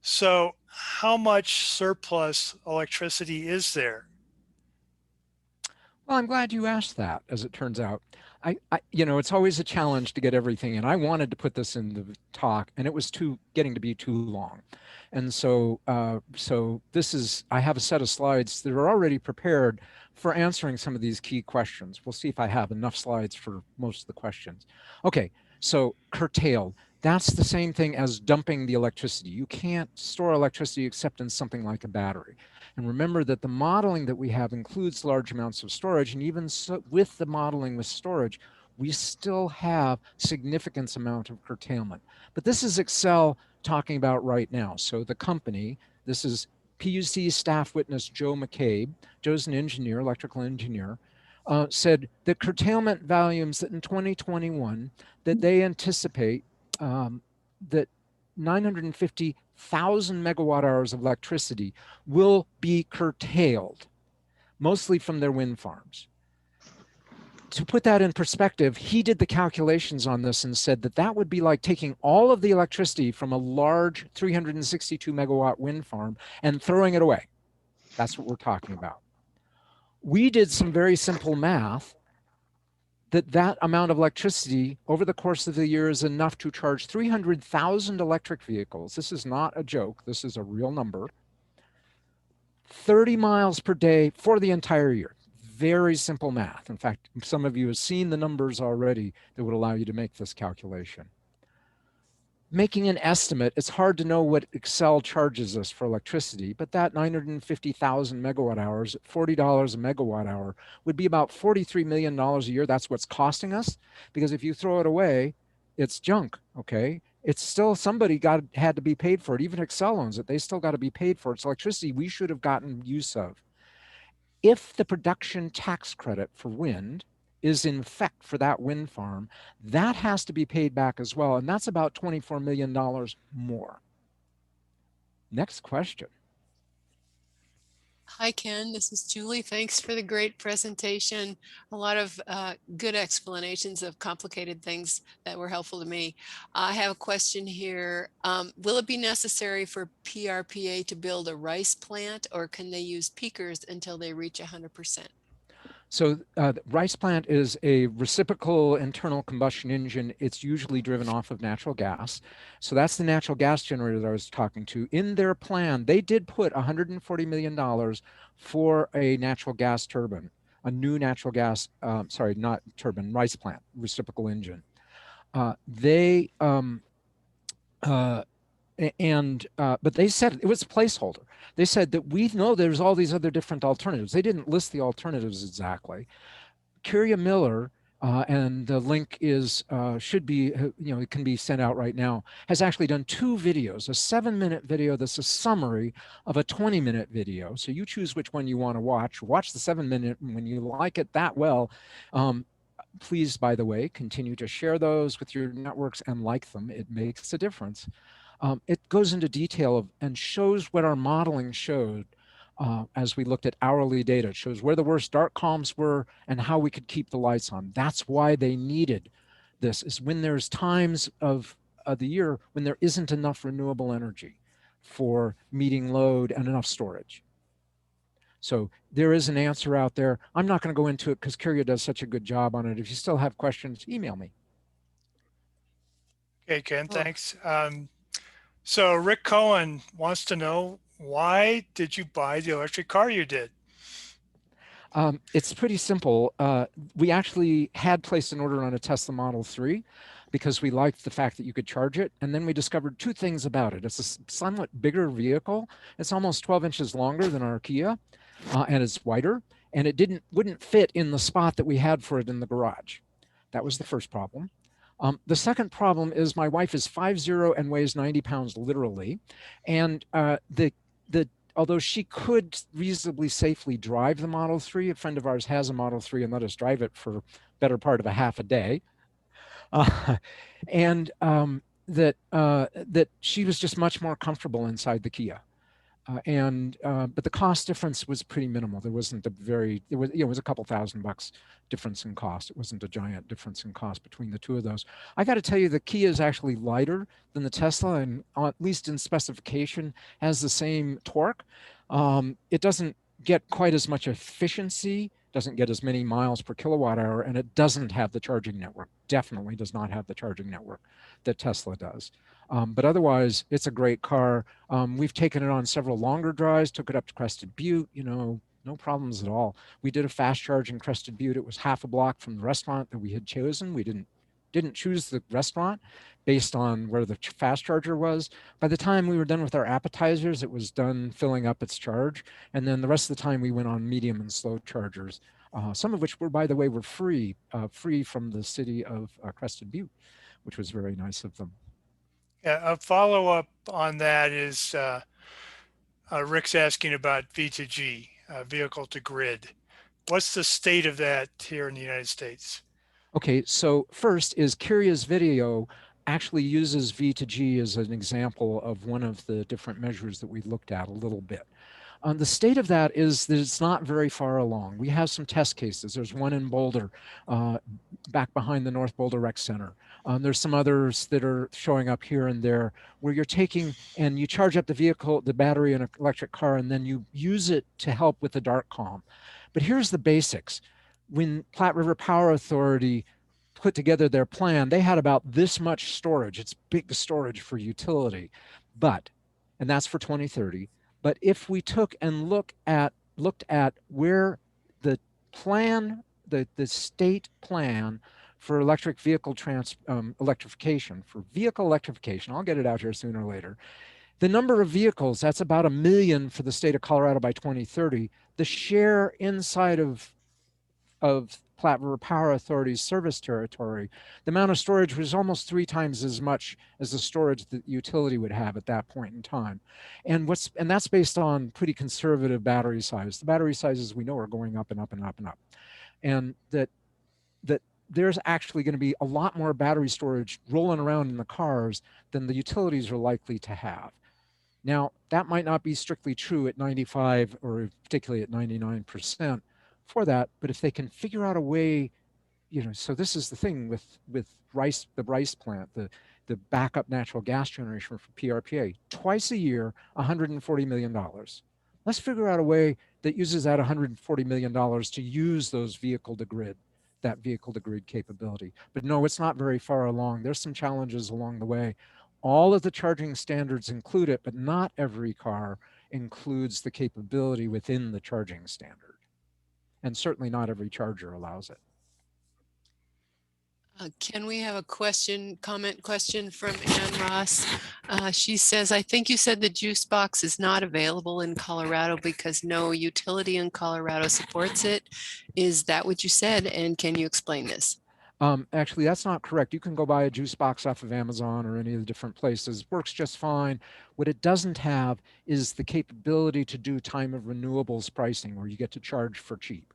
so how much surplus electricity is there? Well, I'm glad you asked that, as it turns out. It's always a challenge to get everything in. I wanted to put this in the talk, and it was getting to be too long. And so, I have a set of slides that are already prepared for answering some of these key questions. We'll see if I have enough slides for most of the questions. Okay, so curtailed. That's the same thing as dumping the electricity. You can't store electricity except in something like a battery. And remember that the modeling that we have includes large amounts of storage, and even so, with the modeling with storage, we still have significant amount of curtailment. But this is Excel talking about right now. So the company, this is PUC staff witness Joe McCabe. Joe's an engineer, electrical engineer, said that curtailment volumes that in 2021 that they anticipate that 950,000 megawatt hours of electricity will be curtailed, mostly from their wind farms. To put that in perspective, he did the calculations on this and said that that would be like taking all of the electricity from a large 362 megawatt wind farm and throwing it away. That's what we're talking about. We did some very simple math that amount of electricity over the course of the year is enough to charge 300,000 electric vehicles. This is not a joke. This is a real number. 30 miles per day for the entire year. Very simple math. In fact, some of you have seen the numbers already that would allow you to make this calculation. Making an estimate, it's hard to know what Excel charges us for electricity, but that 950,000 megawatt hours at $40 a megawatt hour would be about $43 million a year. That's what's costing us, because if you throw it away, it's junk, okay? It's still, somebody had to be paid for it. Even Excel owns it. They still got to be paid for it. It's electricity we should have gotten use of. If the production tax credit for wind is in effect for that wind farm, that has to be paid back as well. And that's about $24 million more. Next question. Hi, Ken. This is Julie. Thanks for the great presentation. A lot of good explanations of complicated things that were helpful to me. I have a question here. Will it be necessary for PRPA to build a rice plant, or can they use peakers until they reach 100%? So the rice plant is a reciprocal internal combustion engine. It's usually driven off of natural gas. So that's the natural gas generator that I was talking to. In their plan, they did put $140 million for a natural gas turbine, a new natural gas, sorry, not turbine, rice plant, reciprocal engine. But they said it was a placeholder. They said that we know there's all these other different alternatives. They didn't list the alternatives exactly. Curia Miller, and the link is should be, it can be sent out right now, has actually done 2 videos, a 7-minute video that's a summary of a 20-minute video. So you choose which one you want to watch. Watch the 7-minute, and when you like it that well, please, by the way, continue to share those with your networks and like them. It makes a difference. It goes into detail and shows what our modeling showed as we looked at hourly data. It shows where the worst dark columns were and how we could keep the lights on. That's why they needed this, is when there's times of the year when there isn't enough renewable energy for meeting load and enough storage. So there is an answer out there. I'm not going to go into it because Curia does such a good job on it. If you still have questions, email me. Okay, Ken, thanks. So Rick Cohen wants to know, why did you buy the electric car you did? It's pretty simple. We actually had placed an order on a Tesla Model 3 because we liked the fact that you could charge it. And then we discovered 2 things about it. It's a somewhat bigger vehicle. It's almost 12 inches longer than our Kia, and it's wider. And it wouldn't fit in the spot that we had for it in the garage. That was the first problem. The second problem is my wife is 5'0" and weighs 90 pounds literally. And although she could reasonably safely drive the Model 3, a friend of ours has a Model 3 and let us drive it for better part of a half a day. That she was just much more comfortable inside the Kia. But the cost difference was pretty minimal. There wasn't it was a couple $1,000 difference in cost. It wasn't a giant difference in cost between the 2 of those. I got to tell you, the Kia is actually lighter than the Tesla, and at least in specification has the same torque. It doesn't get quite as much efficiency, doesn't get as many miles per kilowatt hour, and it doesn't have the charging network. Definitely does not have the charging network that Tesla does. But otherwise, it's a great car. We've taken it on several longer drives, took it up to Crested Butte, no problems at all. We did a fast charge in Crested Butte. It was half a block from the restaurant that we had chosen. We didn't choose the restaurant based on where the fast charger was. By the time we were done with our appetizers, it was done filling up its charge. And then the rest of the time we went on medium and slow chargers, some of which were, by the way, were free from the city of Crested Butte, which was very nice of them. Yeah, a follow-up on that is Rick's asking about V2G, vehicle to grid. What's the state of that here in the United States? Okay, so first is Curia's video actually uses V2G as an example of one of the different measures that we looked at a little bit. The state of that is that it's not very far along. We have some test cases. There's one in Boulder, back behind the North Boulder Rec Center. There's some others that are showing up here and there where you're taking and you charge up the vehicle, the battery in an electric car, and then you use it to help with the dark calm. But here's the basics. When Platte River Power Authority put together their plan, they had about this much storage. It's big storage for utility, and that's for 2030. But if we took and looked at where the plan, the state plan for electric vehicle electrification, for vehicle electrification, I'll get it out here sooner or later. The number of vehicles, that's about 1 million for the state of Colorado by 2030. The share inside of Platte River Power Authority's service territory, the amount of storage was almost 3 times as much as the storage that utility would have at that point in time. And that's based on pretty conservative battery size. The battery sizes we know are going up and up and up and up. And that there's actually going to be a lot more battery storage rolling around in the cars than the utilities are likely to have. Now, that might not be strictly true at 95 or particularly at 99% for that, but if they can figure out a way, so this is the thing with the rice plant, the backup natural gas generation for PRPA, twice a year, $140 million. Let's figure out a way that uses that $140 million to use those vehicle to grid, that vehicle to grid capability. But no, it's not very far along. There's some challenges along the way. All of the charging standards include it, but not every car includes the capability within the charging standard. And certainly not every charger allows it. Can we have a comment question from Ann Ross? She says, I think you said the juice box is not available in Colorado because no utility in Colorado supports it. Is that what you said? And can you explain this? Actually, that's not correct. You can go buy a juice box off of Amazon or any of the different places. It works just fine. What it doesn't have is the capability to do time of renewables pricing, where you get to charge for cheap.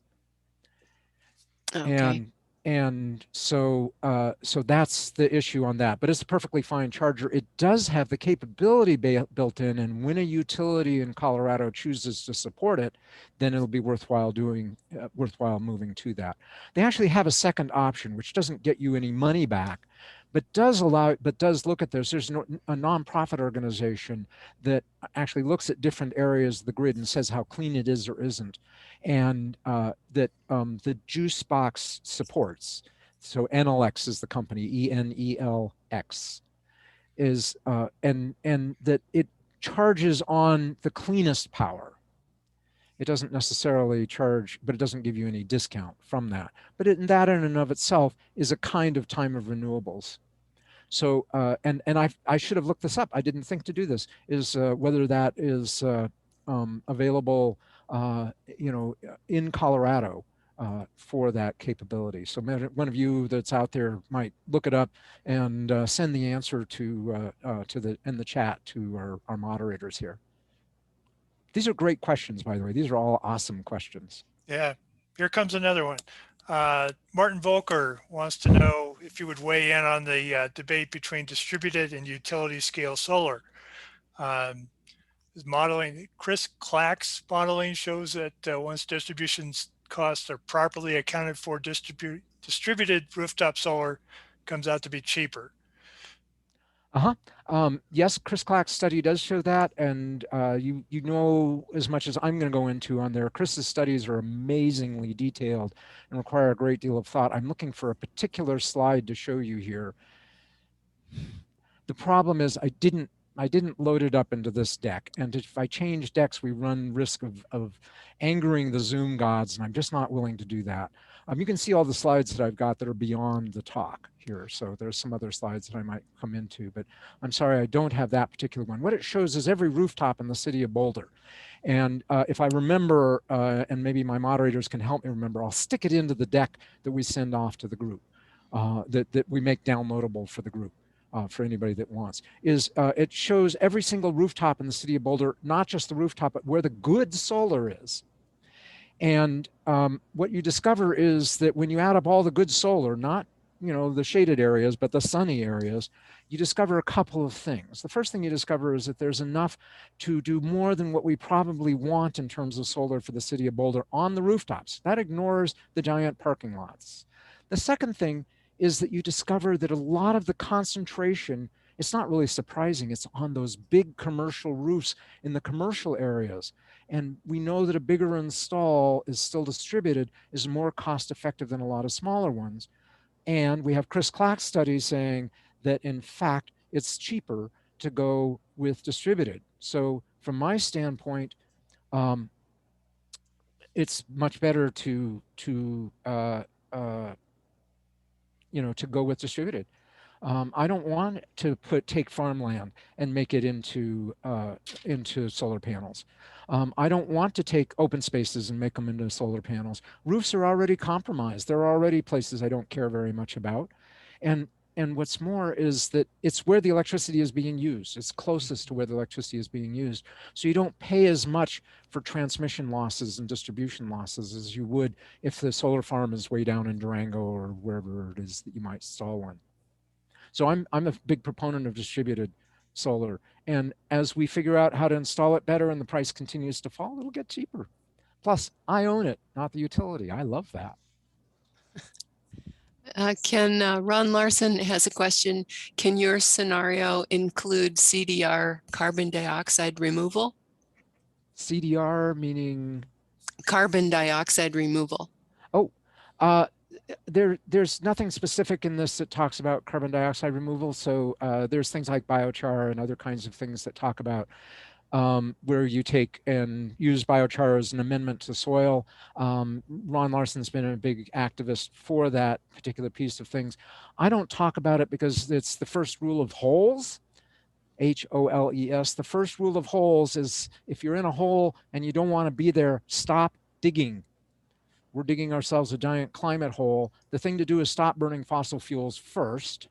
Okay. And so that's the issue on that. But it's a perfectly fine charger. It does have the capability built in, and when a utility in Colorado chooses to support it, then it'll be worthwhile moving to that. They actually have a second option, which doesn't get you any money back, but does look at this. There's a nonprofit organization that actually looks at different areas of the grid and says how clean it is or isn't, and that the juice box supports. So Enelx is the company, ENELX, is and that it charges on the cleanest power. It doesn't necessarily charge, but it doesn't give you any discount from that. But that in and of itself is a kind of time of renewables. So, and I should have looked this up. I didn't think to do this, is whether that is available, in Colorado for that capability. So one of you that's out there might look it up and send the answer in the chat to our moderators here. These are great questions, by the way. These are all awesome questions. Yeah, here comes another one. Martin Volker wants to know if you would weigh in on the debate between distributed and utility scale solar. Chris Clack's modeling shows that once distribution costs are properly accounted for, distributed rooftop solar comes out to be cheaper. Yes, Chris Clack's study does show that, and you know as much as I'm going to go into on there. Chris's studies are amazingly detailed and require a great deal of thought. I'm looking for a particular slide to show you here. The problem is I didn't load it up into this deck, and if I change decks, we run risk of angering the Zoom gods, and I'm just not willing to do that. You can see all the slides that I've got that are beyond the talk here. So there's some other slides that I might come into, but I'm sorry, I don't have that particular one. What it shows is every rooftop in the city of Boulder. And if I remember, and maybe my moderators can help me remember, I'll stick it into the deck that we send off to the group, that we make downloadable for the group. For anybody that wants, it shows every single rooftop in the city of Boulder, not just the rooftop, but where the good solar is. And what you discover is that when you add up all the good solar, not the shaded areas, but the sunny areas, you discover a couple of things. The first thing you discover is that there's enough to do more than what we probably want in terms of solar for the city of Boulder on the rooftops. That ignores the giant parking lots. The second thing is that you discover that a lot of the concentration, it's not really surprising, it's on those big commercial roofs in the commercial areas. And we know that a bigger install is still distributed, is more cost effective than a lot of smaller ones. And we have Chris Clack's study saying that in fact, it's cheaper to go with distributed. So from my standpoint, it's much better to go with distributed. I don't want to take farmland and make it into solar panels. I don't want to take open spaces and make them into solar panels. Roofs are already compromised. There are already places I don't care very much about. And what's more is that it's where the electricity is being used. It's closest to where the electricity is being used. So you don't pay as much for transmission losses and distribution losses as you would if the solar farm is way down in Durango or wherever it is that you might install one. So I'm a big proponent of distributed solar. And as we figure out how to install it better and the price continues to fall, it'll get cheaper. Plus, I own it, not the utility. I love that. Ron Larson has a question. Can your scenario include CDR, carbon dioxide removal? CDR meaning? Carbon dioxide removal. Oh, there's nothing specific in this that talks about carbon dioxide removal. So there's things like biochar and other kinds of things that talk about where you take and use biochar as an amendment to soil. Ron Larson's been a big activist for that particular piece of things. I don't talk about it because it's the first rule of holes. HOLES. The first rule of holes is if you're in a hole and you don't want to be there, stop digging. We're digging ourselves a giant climate hole. The thing to do is stop burning fossil fuels first.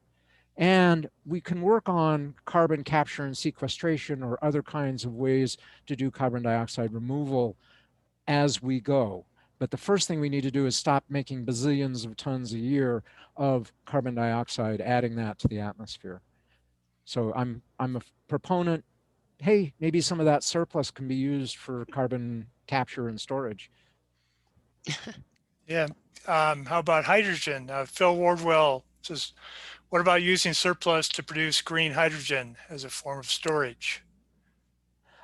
And we can work on carbon capture and sequestration or other kinds of ways to do carbon dioxide removal as we go. But the first thing we need to do is stop making bazillions of tons a year of carbon dioxide, adding that to the atmosphere. So I'm a proponent, hey, maybe some of that surplus can be used for carbon capture and storage. Yeah. How about hydrogen? Phil Wardwell says, what about using surplus to produce green hydrogen as a form of storage?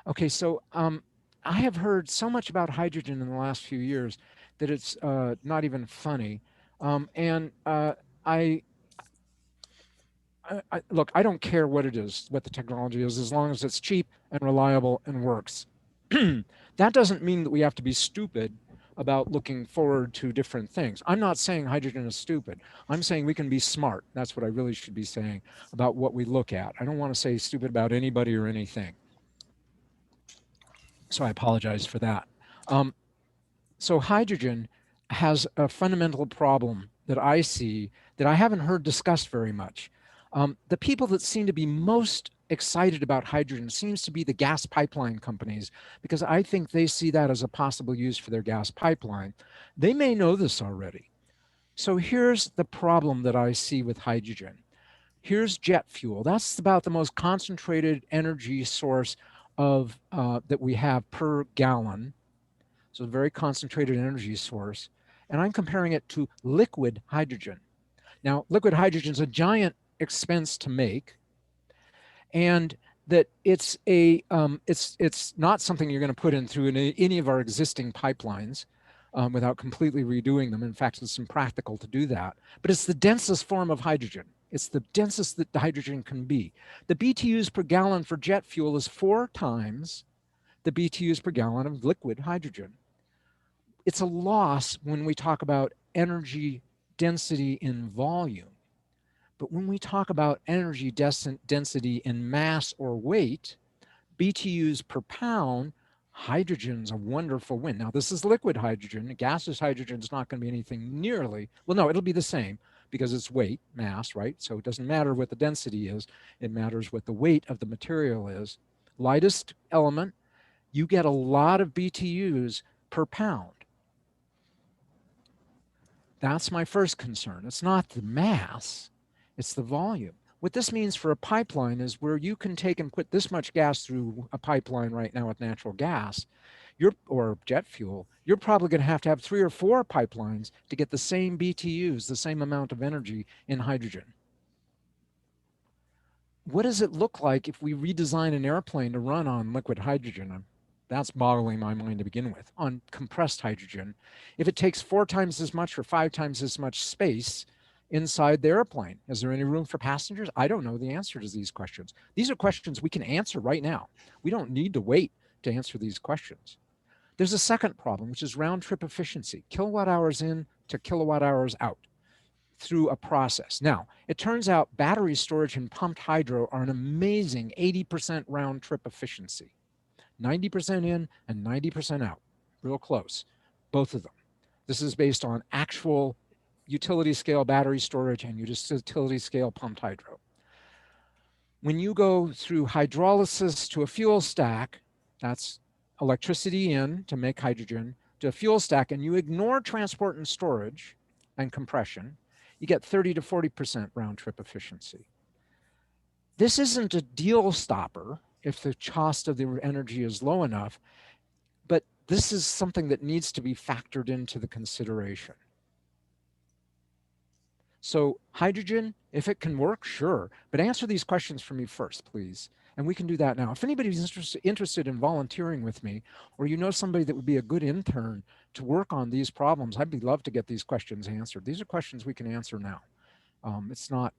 Okay, so I have heard so much about hydrogen in the last few years that it's not even funny. Look, I don't care what it is, what the technology is, as long as it's cheap and reliable and works. That doesn't mean that we have to be stupid about looking forward to different things. I'm not saying hydrogen is stupid. I'm saying we can be smart. That's what I really should be saying about what we look at. I don't want to say stupid about anybody or anything. So I apologize for that. So hydrogen has a fundamental problem that I see that I haven't heard discussed very much. The people that seem to be most excited about hydrogen seems to be the gas pipeline companies, because I think they see that as a possible use for their gas pipeline. They may know this already. So here's the problem that I see with hydrogen. Here's jet fuel. That's about the most concentrated energy source of that we have per gallon. So a very concentrated energy source. And I'm comparing it to liquid hydrogen. Now, liquid hydrogen is a giant expense to make, and that it's not something you're going to put in through any of our existing pipelines without completely redoing them. In fact, it's impractical to do that. But it's the densest form of hydrogen. It's the densest that the hydrogen can be. The BTUs per gallon for jet fuel is 4 times the BTUs per gallon of liquid hydrogen. It's a loss when we talk about energy density in volume. But when we talk about energy density in mass or weight, BTUs per pound, hydrogen's a wonderful win. Now, this is liquid hydrogen. Gaseous hydrogen is not going to be anything nearly, well, no, it'll be the same because it's weight, mass, right? So it doesn't matter what the density is. It matters what the weight of the material is. Lightest element, you get a lot of BTUs per pound. That's my first concern. It's not the mass, it's the volume. What this means for a pipeline is where you can take and put this much gas through a pipeline right now with natural gas, or jet fuel, you're probably going to have 3 or 4 pipelines to get the same BTUs, the same amount of energy in hydrogen. What does it look like if we redesign an airplane to run on liquid hydrogen? That's boggling my mind to begin with. On compressed hydrogen, if it takes 4 times as much or 5 times as much space inside the airplane, is there any room for passengers? I don't know the answer to these questions. These are questions we can answer right now. We don't need to wait to answer these questions. There's a second problem, which is round trip efficiency, kilowatt hours in to kilowatt hours out through a process. Now, it turns out battery storage and pumped hydro are an amazing 80% round trip efficiency. 90% in and 90% out, real close, both of them. This is based on actual utility scale battery storage and utility scale pumped hydro. When you go through hydrolysis to a fuel stack, that's electricity in to make hydrogen, to a fuel stack, and you ignore transport and storage and compression, you get 30 to 40% round trip efficiency. This isn't a deal stopper if the cost of the energy is low enough, but this is something that needs to be factored into the consideration. So hydrogen, if it can work, sure, but answer these questions for me first, please. And we can do that now. If anybody's interested in volunteering with me, or you know somebody that would be a good intern to work on these problems, I'd be love to get these questions answered. These are questions we can answer now. It's not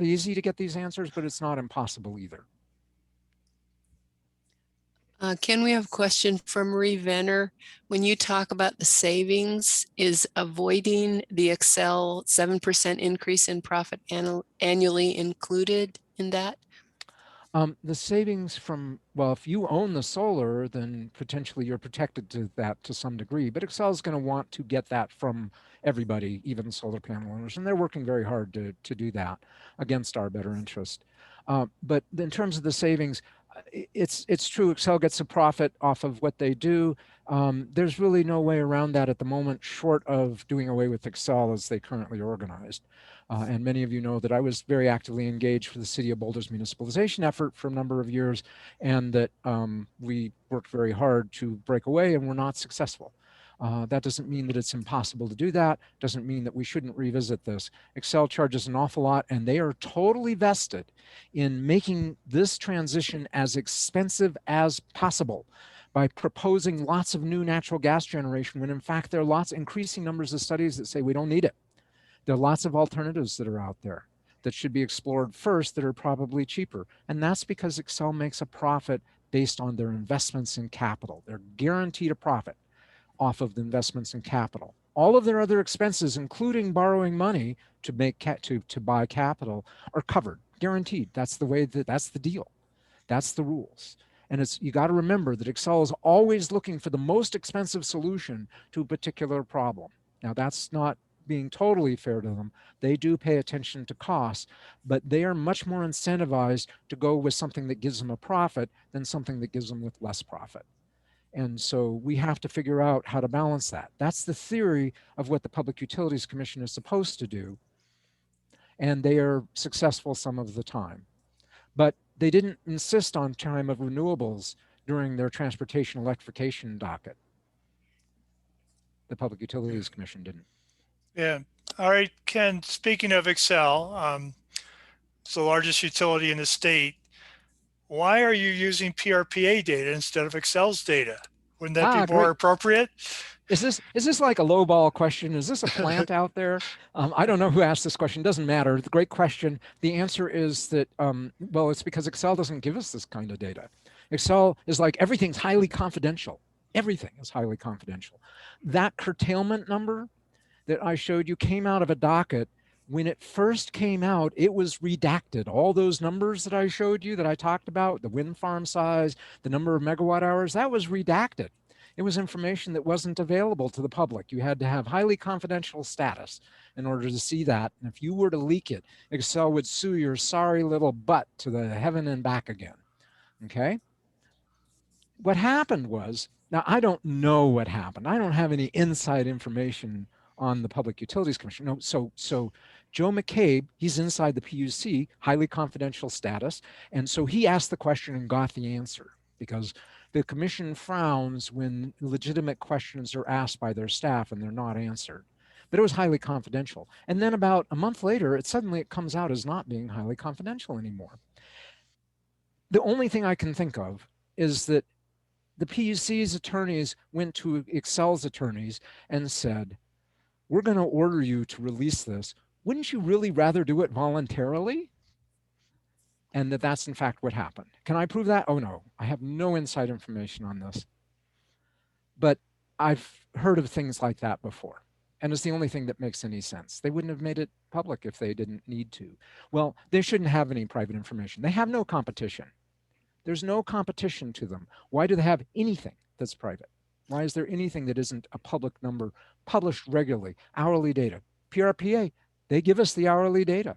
easy to get these answers, but it's not impossible either. Ken, we have a question from Marie Venner. When you talk about the savings, is avoiding the Excel 7% increase in profit annually included in that? The savings from, well, if you own the solar, then potentially you're protected to that to some degree, but Excel is going to want to get that from everybody, even solar panel owners, and they're working very hard to do that against our better interest. But in terms of the savings, it's true, Excel gets a profit off of what they do. There's really no way around that at the moment, short of doing away with Excel as they currently organized. And many of you know that I was very actively engaged for the City of Boulder's municipalization effort for a number of years, and that we worked very hard to break away and were not successful. That doesn't mean that it's impossible to do that, doesn't mean that we shouldn't revisit this. Excel charges an awful lot, and they are totally vested in making this transition as expensive as possible by proposing lots of new natural gas generation, when in fact there are increasing numbers of studies that say we don't need it. There are lots of alternatives that are out there that should be explored first that are probably cheaper. And that's because Excel makes a profit based on their investments in capital. They're guaranteed a profit off of the investments in capital. All of their other expenses, including borrowing money to buy capital, are covered, guaranteed. That's the way that's the deal. That's the rules. And you got to remember that Excel is always looking for the most expensive solution to a particular problem. Now, that's not being totally fair to them. They do pay attention to costs, but they are much more incentivized to go with something that gives them a profit than something that gives them with less profit. And so we have to figure out how to balance that. That's the theory of what the Public Utilities Commission is supposed to do. And they are successful some of the time. But they didn't insist on time of renewables during their transportation electrification docket. The Public Utilities Commission didn't. Yeah. All right, Ken, speaking of Excel, it's the largest utility in the state. Why are you using PRPA data instead of Excel's data? Wouldn't that be more Great. appropriate? Is this like a lowball question? Is this a plant out there? I don't know who asked this question. Doesn't matter. The great question. The answer is that, well, it's because Excel doesn't give us this kind of data. Excel is like everything's highly confidential. Everything is highly confidential. That curtailment number that I showed you came out of a docket. When it first came out, it was redacted. All those numbers that I showed you that I talked about, the wind farm size, the number of megawatt hours, that was redacted. It was information that wasn't available to the public. You had to have highly confidential status in order to see that. And if you were to leak it, Excel would sue your sorry little butt to the heaven and back again. Okay? What happened was, now I don't know what happened. I don't have any inside information on the Public Utilities Commission. No, so Joe McCabe, he's inside the PUC, highly confidential status. And so he asked the question and got the answer, because the commission frowns when legitimate questions are asked by their staff and they're not answered. But it was highly confidential. And then about a month later, suddenly it comes out as not being highly confidential anymore. The only thing I can think of is that the PUC's attorneys went to Excel's attorneys and said, we're going to order you to release this. Wouldn't you really rather do it voluntarily? And that's in fact what happened. Can I prove that? Oh no, I have no inside information on this. But I've heard of things like that before. And it's the only thing that makes any sense. They wouldn't have made it public if they didn't need to. Well, they shouldn't have any private information. They have no competition. There's no competition to them. Why do they have anything that's private? Why is there anything that isn't a public number published regularly? Hourly data. PRPA, they give us the hourly data.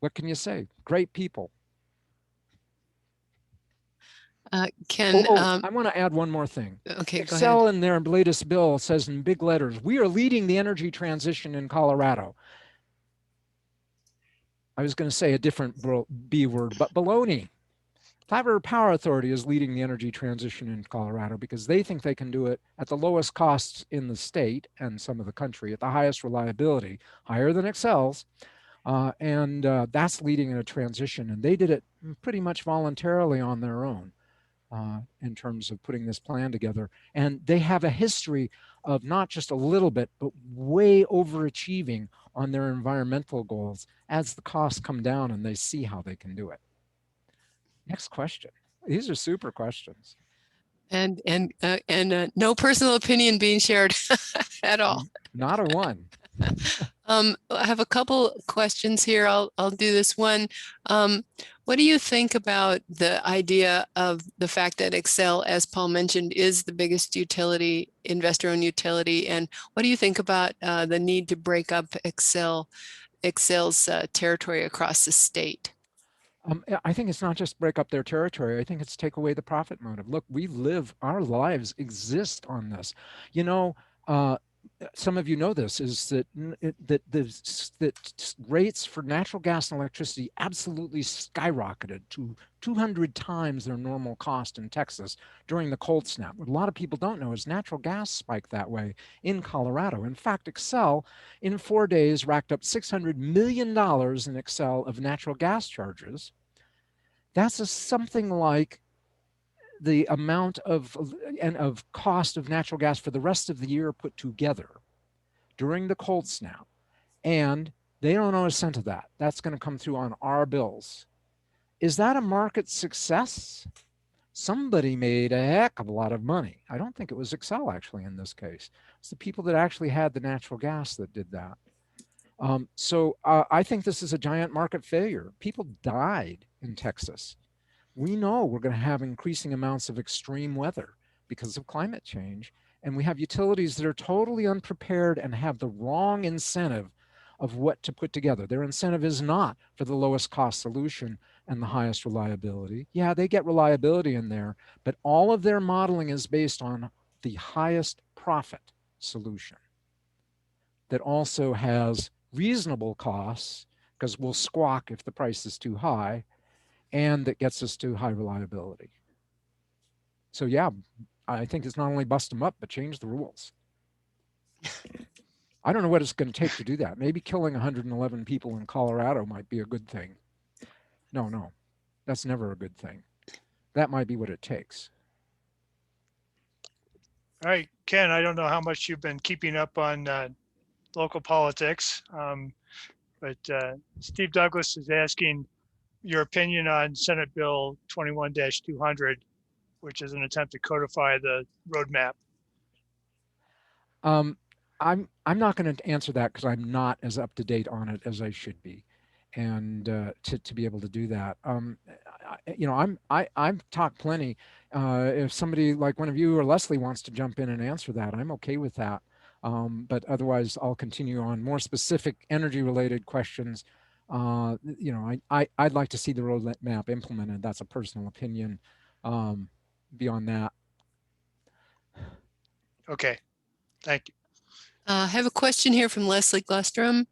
What can you say? Great people. Ken, I want to add one more thing. Okay, go Excel ahead. in their latest bill says in big letters, we are leading the energy transition in Colorado. I was going to say a different B word, but baloney. Flat River Power Authority is leading the energy transition in Colorado because they think they can do it at the lowest costs in the state and some of the country, at the highest reliability, higher than Excel's, And that's leading in a transition. And they did it pretty much voluntarily on their own in terms of putting this plan together. And they have a history of not just a little bit, but way overachieving on their environmental goals as the costs come down and they see how they can do it. Next question. These are super questions. And no personal opinion being shared at all. Not a one. I have a couple questions here. I'll do this one. What do you think about the idea of the fact that Excel, as Paul mentioned, is the biggest utility, investor-owned utility? And what do you think about the need to break up Excel's territory across the state? I think it's not just break up their territory. I think it's take away the profit motive. Look, our lives exist on this. You know, some of you know this, is that that rates for natural gas and electricity absolutely skyrocketed to 200 times their normal cost in Texas during the cold snap. What a lot of people don't know is natural gas spiked that way in Colorado. In fact, Excel in 4 days racked up $600 million in Excel of natural gas charges. That's something like the amount of cost of natural gas for the rest of the year put together during the cold snap. And they don't owe a cent of that. That's going to come through on our bills. Is that a market success? Somebody made a heck of a lot of money. I don't think it was Excel actually in this case. It's the people that actually had the natural gas that did that. So I think this is a giant market failure. People died in Texas. We know we're going to have increasing amounts of extreme weather because of climate change. And we have utilities that are totally unprepared and have the wrong incentive of what to put together. Their incentive is not for the lowest cost solution and the highest reliability. Yeah, they get reliability in there, but all of their modeling is based on the highest profit solution that also has reasonable costs, because we'll squawk if the price is too high, and that gets us to high reliability. So yeah, I think it's not only bust them up, but change the rules. I don't know what it's going to take to do that. Maybe killing 111 people in Colorado might be a good thing. No, that's never a good thing. That might be what it takes. All right, Ken, I don't know how much you've been keeping up on local politics, but Steve Douglas is asking your opinion on Senate Bill 21-200, which is an attempt to codify the roadmap. I'm not going to answer that because I'm not as up to date on it as I should be, and to be able to do that, you know, I've talked plenty. If somebody like one of you or Leslie wants to jump in and answer that, I'm okay with that. But otherwise, I'll continue on more specific energy-related questions. You know, I'd like to see the roadmap implemented. That's a personal opinion. Beyond that. Okay, thank you. I have a question here from Leslie Glustrom.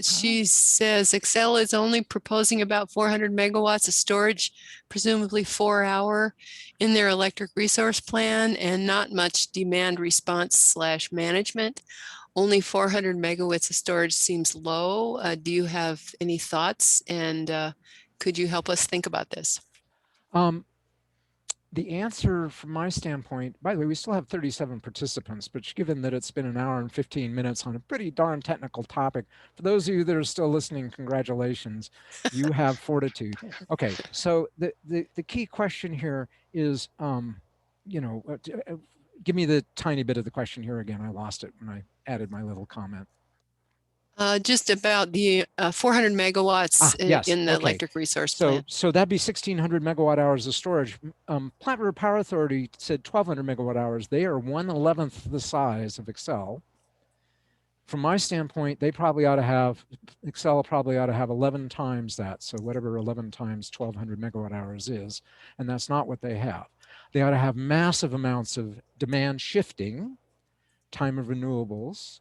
She says Excel is only proposing about 400 megawatts of storage, presumably 4-hour, in their electric resource plan, and not much demand response / management. Only 400 megawatts of storage seems low. Do you have any thoughts? And could you help us think about this? The answer from my standpoint, by the way, we still have 37 participants, but given that it's been an hour and 15 minutes on a pretty darn technical topic, for those of you that are still listening, congratulations, you have fortitude. Okay, so the key question here is, you know, give me the tiny bit of the question here again. I lost it when I added my little comment. Just about the 400 megawatts yes. in the Okay. electric resource plan. So that'd be 1,600 megawatt hours of storage. Platte River Power Authority said 1,200 megawatt hours. They are 1/11th the size of Excel. From my standpoint, they probably ought to have, Excel probably ought to have 11 times that. So whatever 11 times 1,200 megawatt hours is, and that's not what they have. They ought to have massive amounts of demand shifting, time of renewables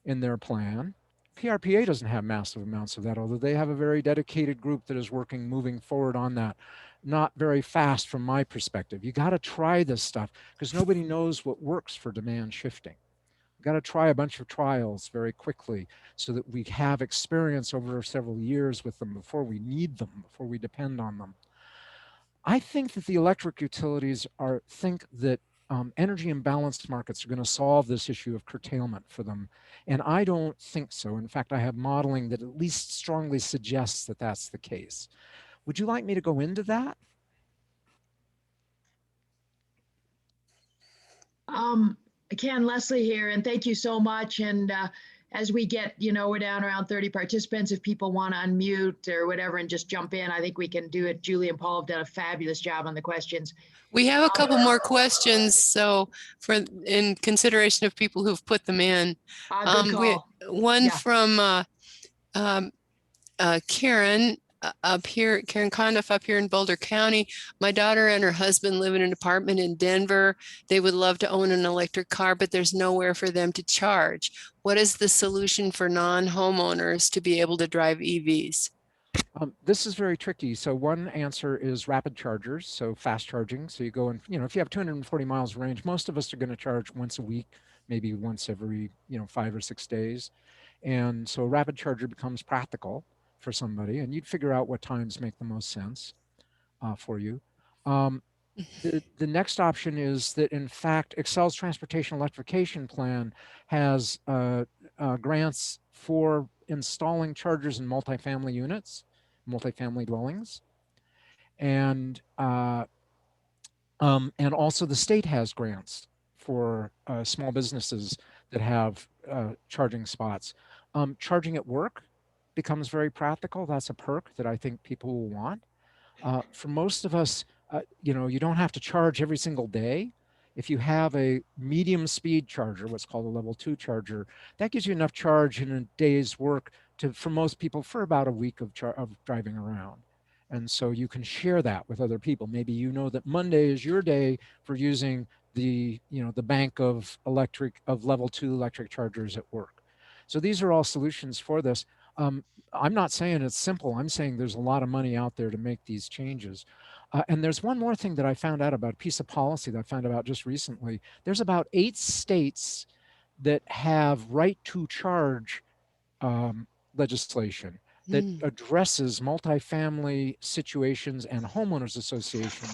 in their plan. PRPA doesn't have massive amounts of that, although they have a very dedicated group that is working, moving forward on that. Not very fast from my perspective. You got to try this stuff because nobody knows what works for demand shifting. We've got to try a bunch of trials very quickly so that we have experience over several years with them before we need them, before we depend on them. I think that the electric utilities think that energy imbalance markets are going to solve this issue of curtailment for them. And I don't think so. In fact, I have modeling that at least strongly suggests that that's the case. Would you like me to go into that? Ken, Leslie here, and thank you so much. And as we get, we're down around 30 participants. If people want to unmute or whatever and just jump in, I think we can do it. Julie and Paul have done a fabulous job on the questions. We have a couple more questions, so in consideration of people who've put them in. Good call. One Yeah. from Karen up here, Karen Condiff up here in Boulder County. My daughter and her husband live in an apartment in Denver. They would love to own an electric car, but there's nowhere for them to charge. What is the solution for non-homeowners to be able to drive EVs? This is very tricky. So one answer is rapid chargers, so fast charging. So you go and, if you have 240 miles range, most of us are going to charge once a week, maybe once every, 5 or 6 days. And so a rapid charger becomes practical for somebody, and you'd figure out what times make the most sense for you. The next option is that, in fact, Excel's Transportation Electrification Plan has grants for installing chargers in multifamily units, multifamily dwellings, and also the state has grants for small businesses that have charging spots. Charging at work becomes very practical. That's a perk that I think people will want. For most of us, you don't have to charge every single day. If you have a medium speed charger, what's called a level 2 charger, that gives you enough charge in a day's work for most people for about a week of driving around. And so you can share that with other people. Maybe that Monday is your day for using the bank of level 2 electric chargers at work. So these are all solutions for this. I'm not saying it's simple. I'm saying there's a lot of money out there to make these changes. And there's one more thing that I found out about, a piece of policy that I found out just recently. There's about 8 states that have right to charge legislation that addresses multifamily situations and homeowners association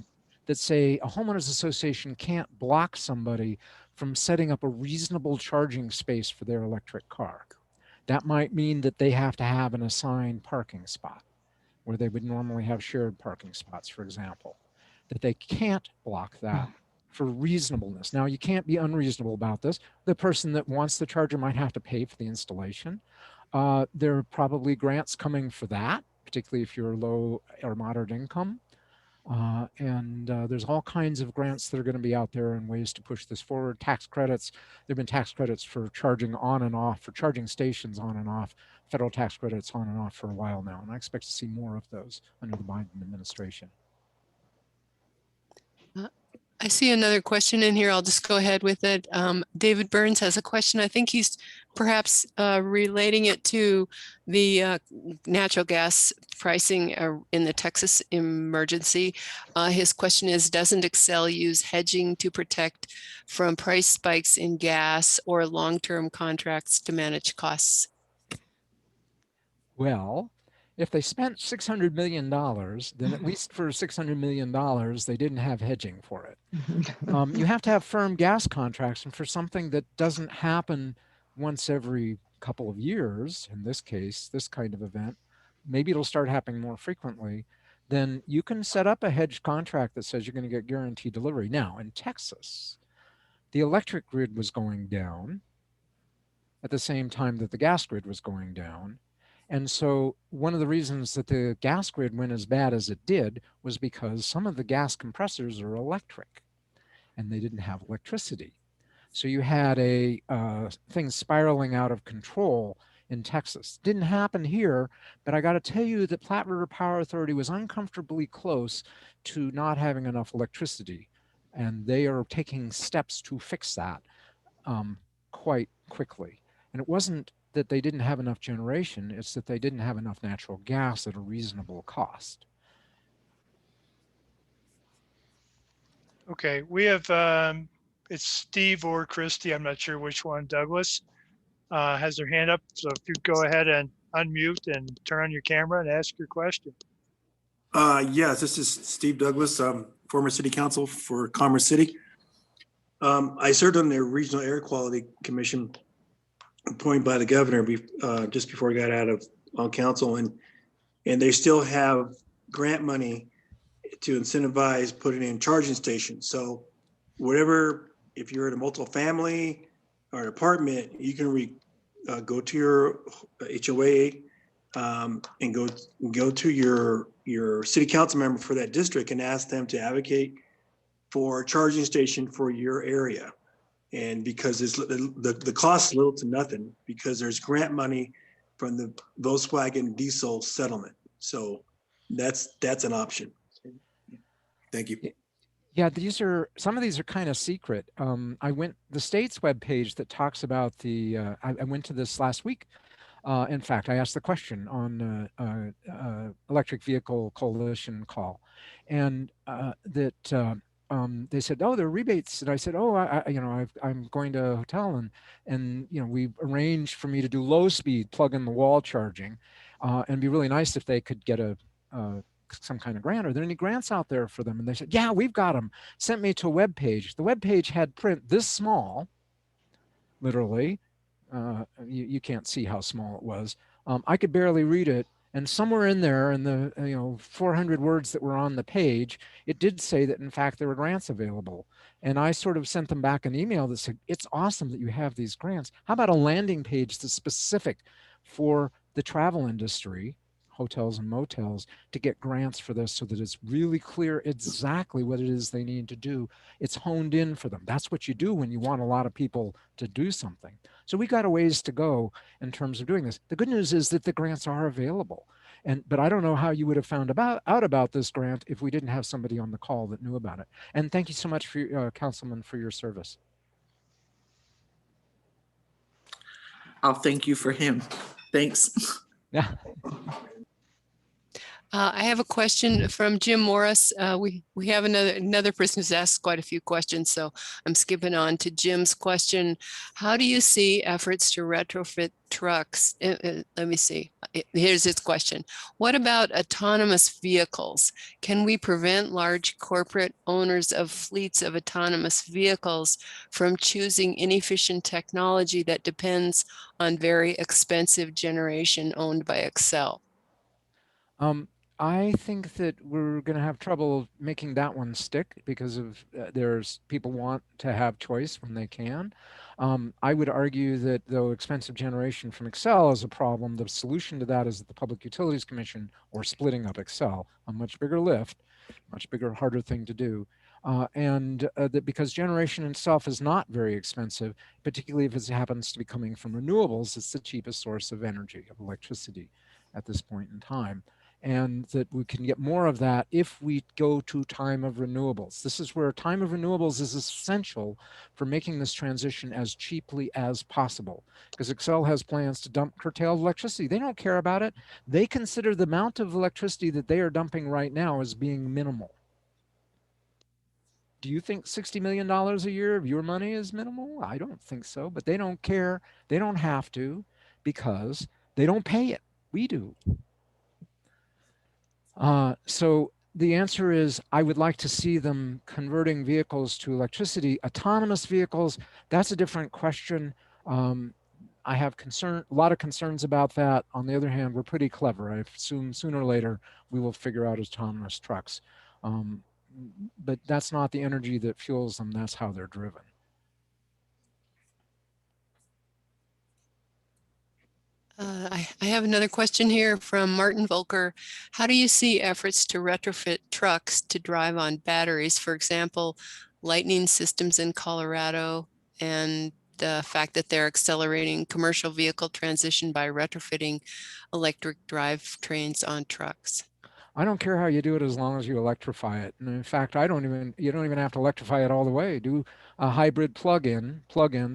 that say a homeowners association can't block somebody from setting up a reasonable charging space for their electric car. That might mean that they have to have an assigned parking spot where they would normally have shared parking spots, for example, that they can't block that for reasonableness. Now, you can't be unreasonable about this. The person that wants the charger might have to pay for the installation. There are probably grants coming for that, particularly if you're low or moderate income. And there's all kinds of grants that are going to be out there and ways to push this forward. Tax credits. There have been tax credits for charging on and off, for charging stations on and off, federal tax credits on and off for a while now. And I expect to see more of those under the Biden administration. I see another question in here. I'll just go ahead with it. David Burns has a question. I think he's perhaps relating it to the natural gas pricing in the Texas emergency. His question is, doesn't Excel use hedging to protect from price spikes in gas or long-term contracts to manage costs? Well, if they spent $600 million, then at least for $600 million, they didn't have hedging for it. You have to have firm gas contracts, and for something that doesn't happen once every couple of years, in this case, this kind of event, maybe it'll start happening more frequently, then you can set up a hedged contract that says you're going to get guaranteed delivery. Now, in Texas, the electric grid was going down at the same time that the gas grid was going down. And so one of the reasons that the gas grid went as bad as it did was because some of the gas compressors are electric and they didn't have electricity. So you had a thing spiraling out of control in Texas. Didn't happen here, but I got to tell you that Platte River Power Authority was uncomfortably close to not having enough electricity. And they are taking steps to fix that quite quickly. And it wasn't that they didn't have enough generation, it's that they didn't have enough natural gas at a reasonable cost. Okay, we have it's Steve or Christy, I'm not sure which one, Douglas, has their hand up. So if you go ahead and unmute and turn on your camera and ask your question. Yes, this is Steve Douglas, former city council for Commerce City. I served on the Regional Air Quality Commission appointed by the governor just before I got out of on council, and they still have grant money to incentivize putting in charging stations. So whatever, if you're in a multiple family or an apartment, you can go to your HOA and go to your city council member for that district and ask them to advocate for a charging station for your area. And because it's the cost is little to nothing, because there's grant money from the Volkswagen diesel settlement. So that's an option. Thank you. Yeah, some of these are kind of secret. The state's webpage that talks about I went to this last week. In fact, I asked the question on Electric Vehicle Coalition call, and they said, "Oh, there are rebates." And I said, "Oh, I'm going to a hotel, and we arranged for me to do low speed plug in the wall charging, and it'd be really nice if they could get some kind of grant. Are there any grants out there for them?" And they said, "Yeah, we've got them." Sent me to a web page. The web page had print this small, literally. You can't see how small it was. I could barely read it. And somewhere in there, in the 400 words that were on the page, it did say that in fact there were grants available. And I sort of sent them back an email that said, "It's awesome that you have these grants. How about a landing page that's specific for the travel industry, hotels and motels, to get grants for this so that it's really clear exactly what it is they need to do. It's honed in for them." That's what you do when you want a lot of people to do something. So we got a ways to go in terms of doing this. The good news is that the grants are available. But I don't know how you would have found out about this grant if we didn't have somebody on the call that knew about it. And thank you so much, for Councilman, for your service. I'll thank you for him. Thanks. Yeah. I have a question from Jim Morris. We have another person who's asked quite a few questions, so I'm skipping on to Jim's question. How do you see efforts to retrofit trucks? Let me see. Here's his question. What about autonomous vehicles? Can we prevent large corporate owners of fleets of autonomous vehicles from choosing inefficient technology that depends on very expensive generation owned by Excel? I think that we're going to have trouble making that one stick because of there's people want to have choice when they can. I would argue that though expensive generation from Excel is a problem, the solution to that is the Public Utilities Commission, or splitting up Excel, a much bigger lift, much bigger, harder thing to do. That because generation itself is not very expensive, particularly if it happens to be coming from renewables, it's the cheapest source of energy, of electricity at this point in time. And that we can get more of that if we go to time of renewables. This is where time of renewables is essential for making this transition as cheaply as possible, because Excel has plans to dump curtailed electricity. They don't care about it. They consider the amount of electricity that they are dumping right now as being minimal. Do you think $60 million a year of your money is minimal? I don't think so, but they don't care. They don't have to because they don't pay it. We do. So the answer is, I would like to see them converting vehicles to electricity. Autonomous vehicles, that's a different question. I have a lot of concerns about that. On the other hand, we're pretty clever. I assume sooner or later we will figure out autonomous trucks. But that's not the energy that fuels them. That's how they're driven. I have another question here from Martin Volker. How do you see efforts to retrofit trucks to drive on batteries? For example, lightning systems in Colorado, and the fact that they're accelerating commercial vehicle transition by retrofitting electric drivetrains on trucks. I don't care how you do it as long as you electrify it. And in fact, you don't even have to electrify it all the way. Do a hybrid plug-in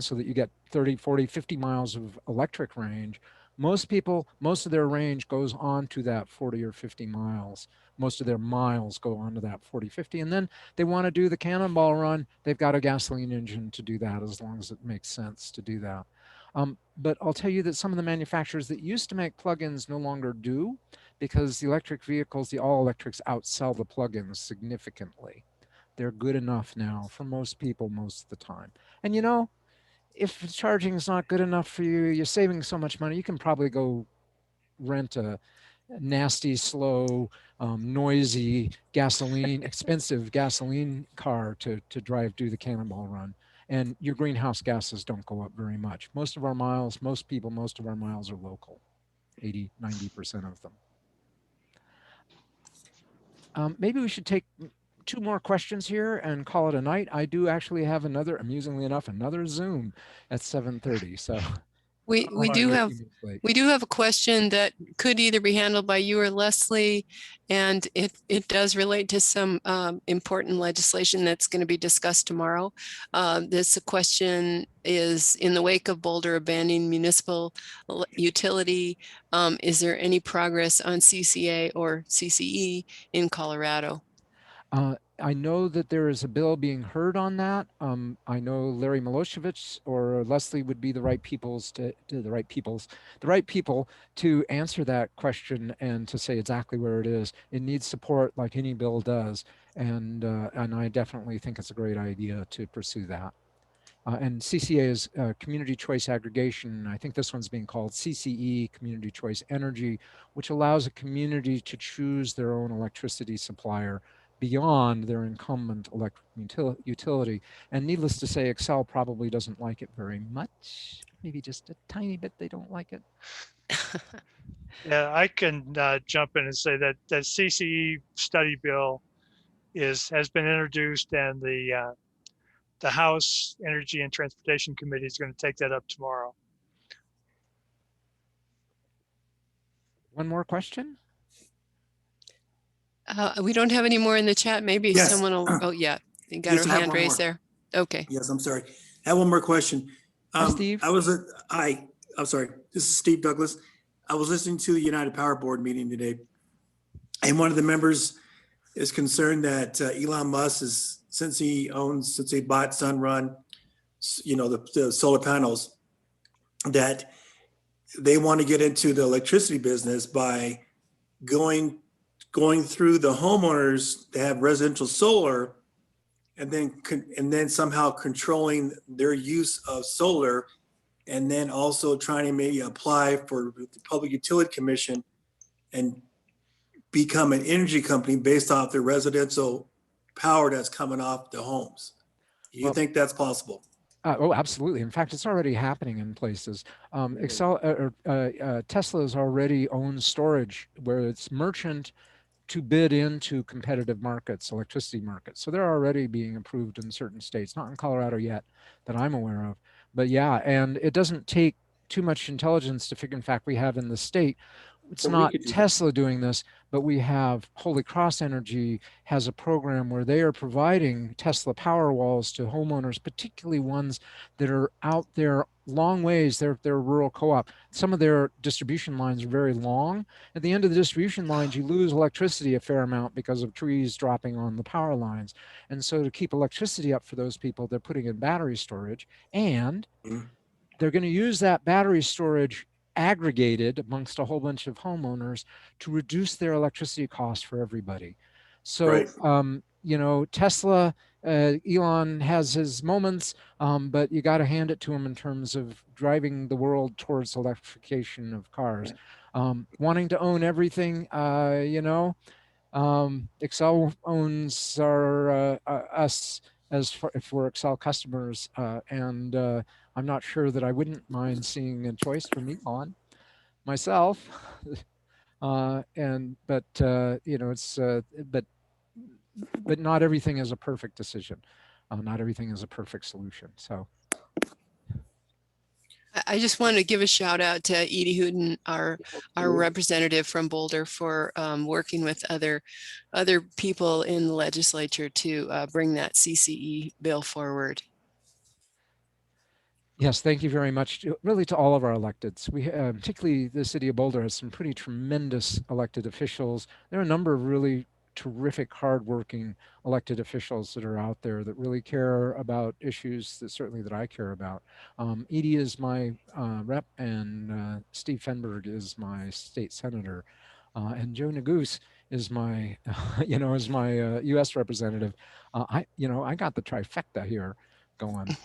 so that you get 30, 40, 50 miles of electric range Most people, most of their range goes on to that 40 or 50 miles. Most of their miles go on to that 40, 50. And then they want to do the cannonball run. They've got a gasoline engine to do that, as long as it makes sense to do that. But I'll tell you that some of the manufacturers that used to make plugins no longer do, because the electric vehicles, the all electrics, outsell the plugins significantly. They're good enough now for most people most of the time. And you know, if charging is not good enough for you, you're saving so much money, you can probably go rent a nasty, slow, noisy gasoline, expensive gasoline car to drive, do the cannonball run. And your greenhouse gases don't go up very much. Most of our miles, most people, most of our miles are local, 80, 90% of them. Maybe we should take 2 more questions here and call it a night. I do actually have another, amusingly enough, another Zoom at 7:30. So We do have a question that could either be handled by you or Leslie, and it does relate to some important legislation that's going to be discussed tomorrow. This question is, in the wake of Boulder abandoning municipal utility, is there any progress on CCA or CCE in Colorado? I know that there is a bill being heard on that. I know Larry Milosevic or Leslie would be the right people to answer that question and to say exactly where it is. It needs support like any bill does, and I definitely think it's a great idea to pursue that. And CCA is Community Choice Aggregation. I think this one's being called CCE, Community Choice Energy, which allows a community to choose their own electricity supplier beyond their incumbent electric utility. And needless to say, Excel probably doesn't like it very much. Maybe just a tiny bit they don't like it. Yeah, I can jump in and say that the CCE study bill has been introduced, and the House Energy and Transportation Committee is going to take that up tomorrow. One more question? We don't have any more in the chat. Maybe Yes. someone will, oh yeah, you got Yes, her I have hand one raised more. there. Okay. Yes, I'm sorry. I have one more question. Hi, Steve. I'm sorry. This is Steve Douglas. I was listening to the United Power Board meeting today, and one of the members is concerned that Elon Musk is, since he bought Sunrun, the solar panels, that they want to get into the electricity business by going through the homeowners that have residential solar, and then somehow controlling their use of solar, and then also trying to maybe apply for the Public Utility Commission and become an energy company based off the residential power that's coming off the homes. Do you think that's possible? Oh, absolutely. In fact, it's already happening in places. Tesla's already owns storage where it's merchant to bid into competitive markets, electricity markets. So they're already being approved in certain states, not in Colorado yet that I'm aware of. But yeah, and it doesn't take too much intelligence to figure, in fact, we have in the state, it's not Tesla doing this, but we have Holy Cross Energy has a program where they are providing Tesla power walls to homeowners, particularly ones that are out there long ways. They're rural co-op. Some of their distribution lines are very long. At the end of the distribution lines, you lose electricity a fair amount because of trees dropping on the power lines. And so to keep electricity up for those people, they're putting in battery storage, and they're going to use that battery storage aggregated amongst a whole bunch of homeowners to reduce their electricity costs for everybody. So, right. Tesla, Elon has his moments, but you got to hand it to him in terms of driving the world towards electrification of cars. Wanting to own everything, Excel owns us if we're Excel customers, and I'm not sure that I wouldn't mind seeing a choice from Elon myself. But not everything is a perfect decision. Not everything is a perfect solution. So. I just wanted to give a shout out to Edie Hooten, our representative from Boulder, for working with other people in the legislature to bring that CCE bill forward. Yes, thank you very much, really to all of our electeds. We, particularly the city of Boulder, has some pretty tremendous elected officials. There are a number of really terrific, hardworking elected officials that are out there that really care about issues that certainly that I care about. Edie is my rep, and Steve Fenberg is my state senator, and Joe Neguse is my, is my U.S. representative. I got the trifecta here going.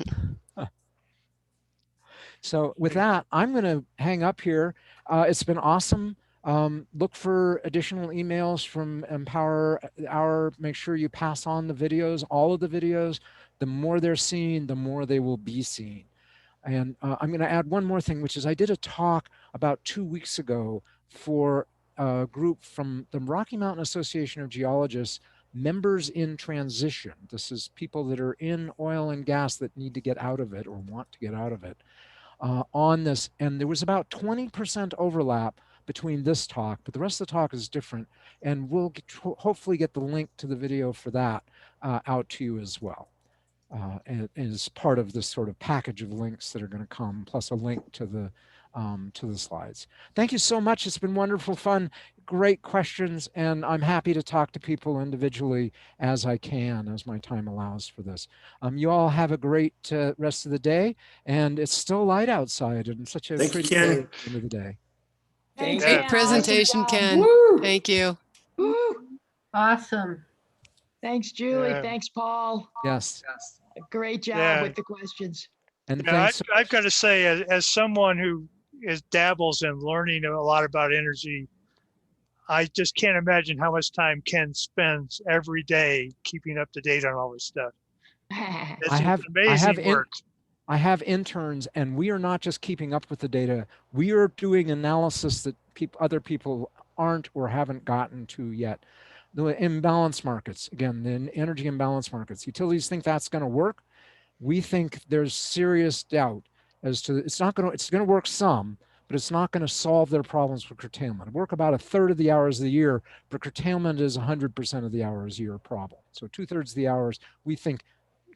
So with that, I'm going to hang up here. It's been awesome. Look for additional emails from Empower Hour. Make sure you pass on the videos, all of the videos. The more they're seen, the more they will be seen. And I'm going to add one more thing, which is I did a talk about 2 weeks ago for a group from the Rocky Mountain Association of Geologists, members in transition. This is people that are in oil and gas that need to get out of it or want to get out of it. On this, and there was about 20% overlap between this talk, but the rest of the talk is different, and we'll hopefully get the link to the video for that out to you as well, and as part of this sort of package of links that are going to come, plus a link to the slides. Thank you so much. It's been wonderful fun, great questions, and I'm happy to talk to people individually as I can, as my time allows for this. You all have a great rest of the day, and it's still light outside and such a pretty day at the end of the day. Thanks, Great Ken. Presentation, Awesome job. Ken. Woo! Thank you. Woo. Awesome. Thanks, Julie. Yeah. Thanks, Paul. Yes, Great job Yeah. with the questions. and Yeah, thanks. I've got to say, as someone who dabbles in learning a lot about energy, I just can't imagine how much time Ken spends every day keeping up to date on all this stuff. It's I have amazing work. I have interns, and we are not just keeping up with the data. We are doing analysis that other people aren't or haven't gotten to yet. The imbalance markets, again, the energy imbalance markets. Utilities think that's going to work. We think there's serious doubt as to it's going to work some, but it's not going to solve their problems with curtailment. Work about a third of the hours of the year, but curtailment is 100% of the hours a year problem. So 2/3 of the hours, we think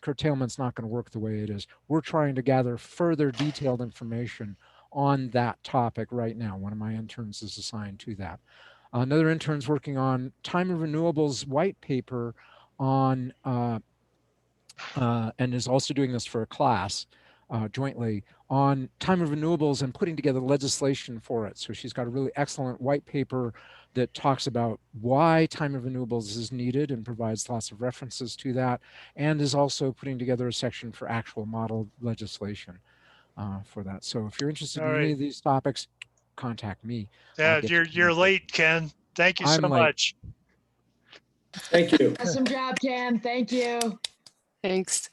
curtailment's not going to work the way it is. We're trying to gather further detailed information on that topic right now. One of my interns is assigned to that. Another intern's working on time of renewables white paper on, and is also doing this for a class jointly on time of renewables and putting together legislation for it. So she's got a really excellent white paper that talks about why time of renewables is needed and provides lots of references to that, and is also putting together a section for actual model legislation for that. So if you're interested in any of these topics, contact me. Yeah, you're late, Ken. Thank you so much. Thank you. Awesome job, Ken. Thank you. Thanks.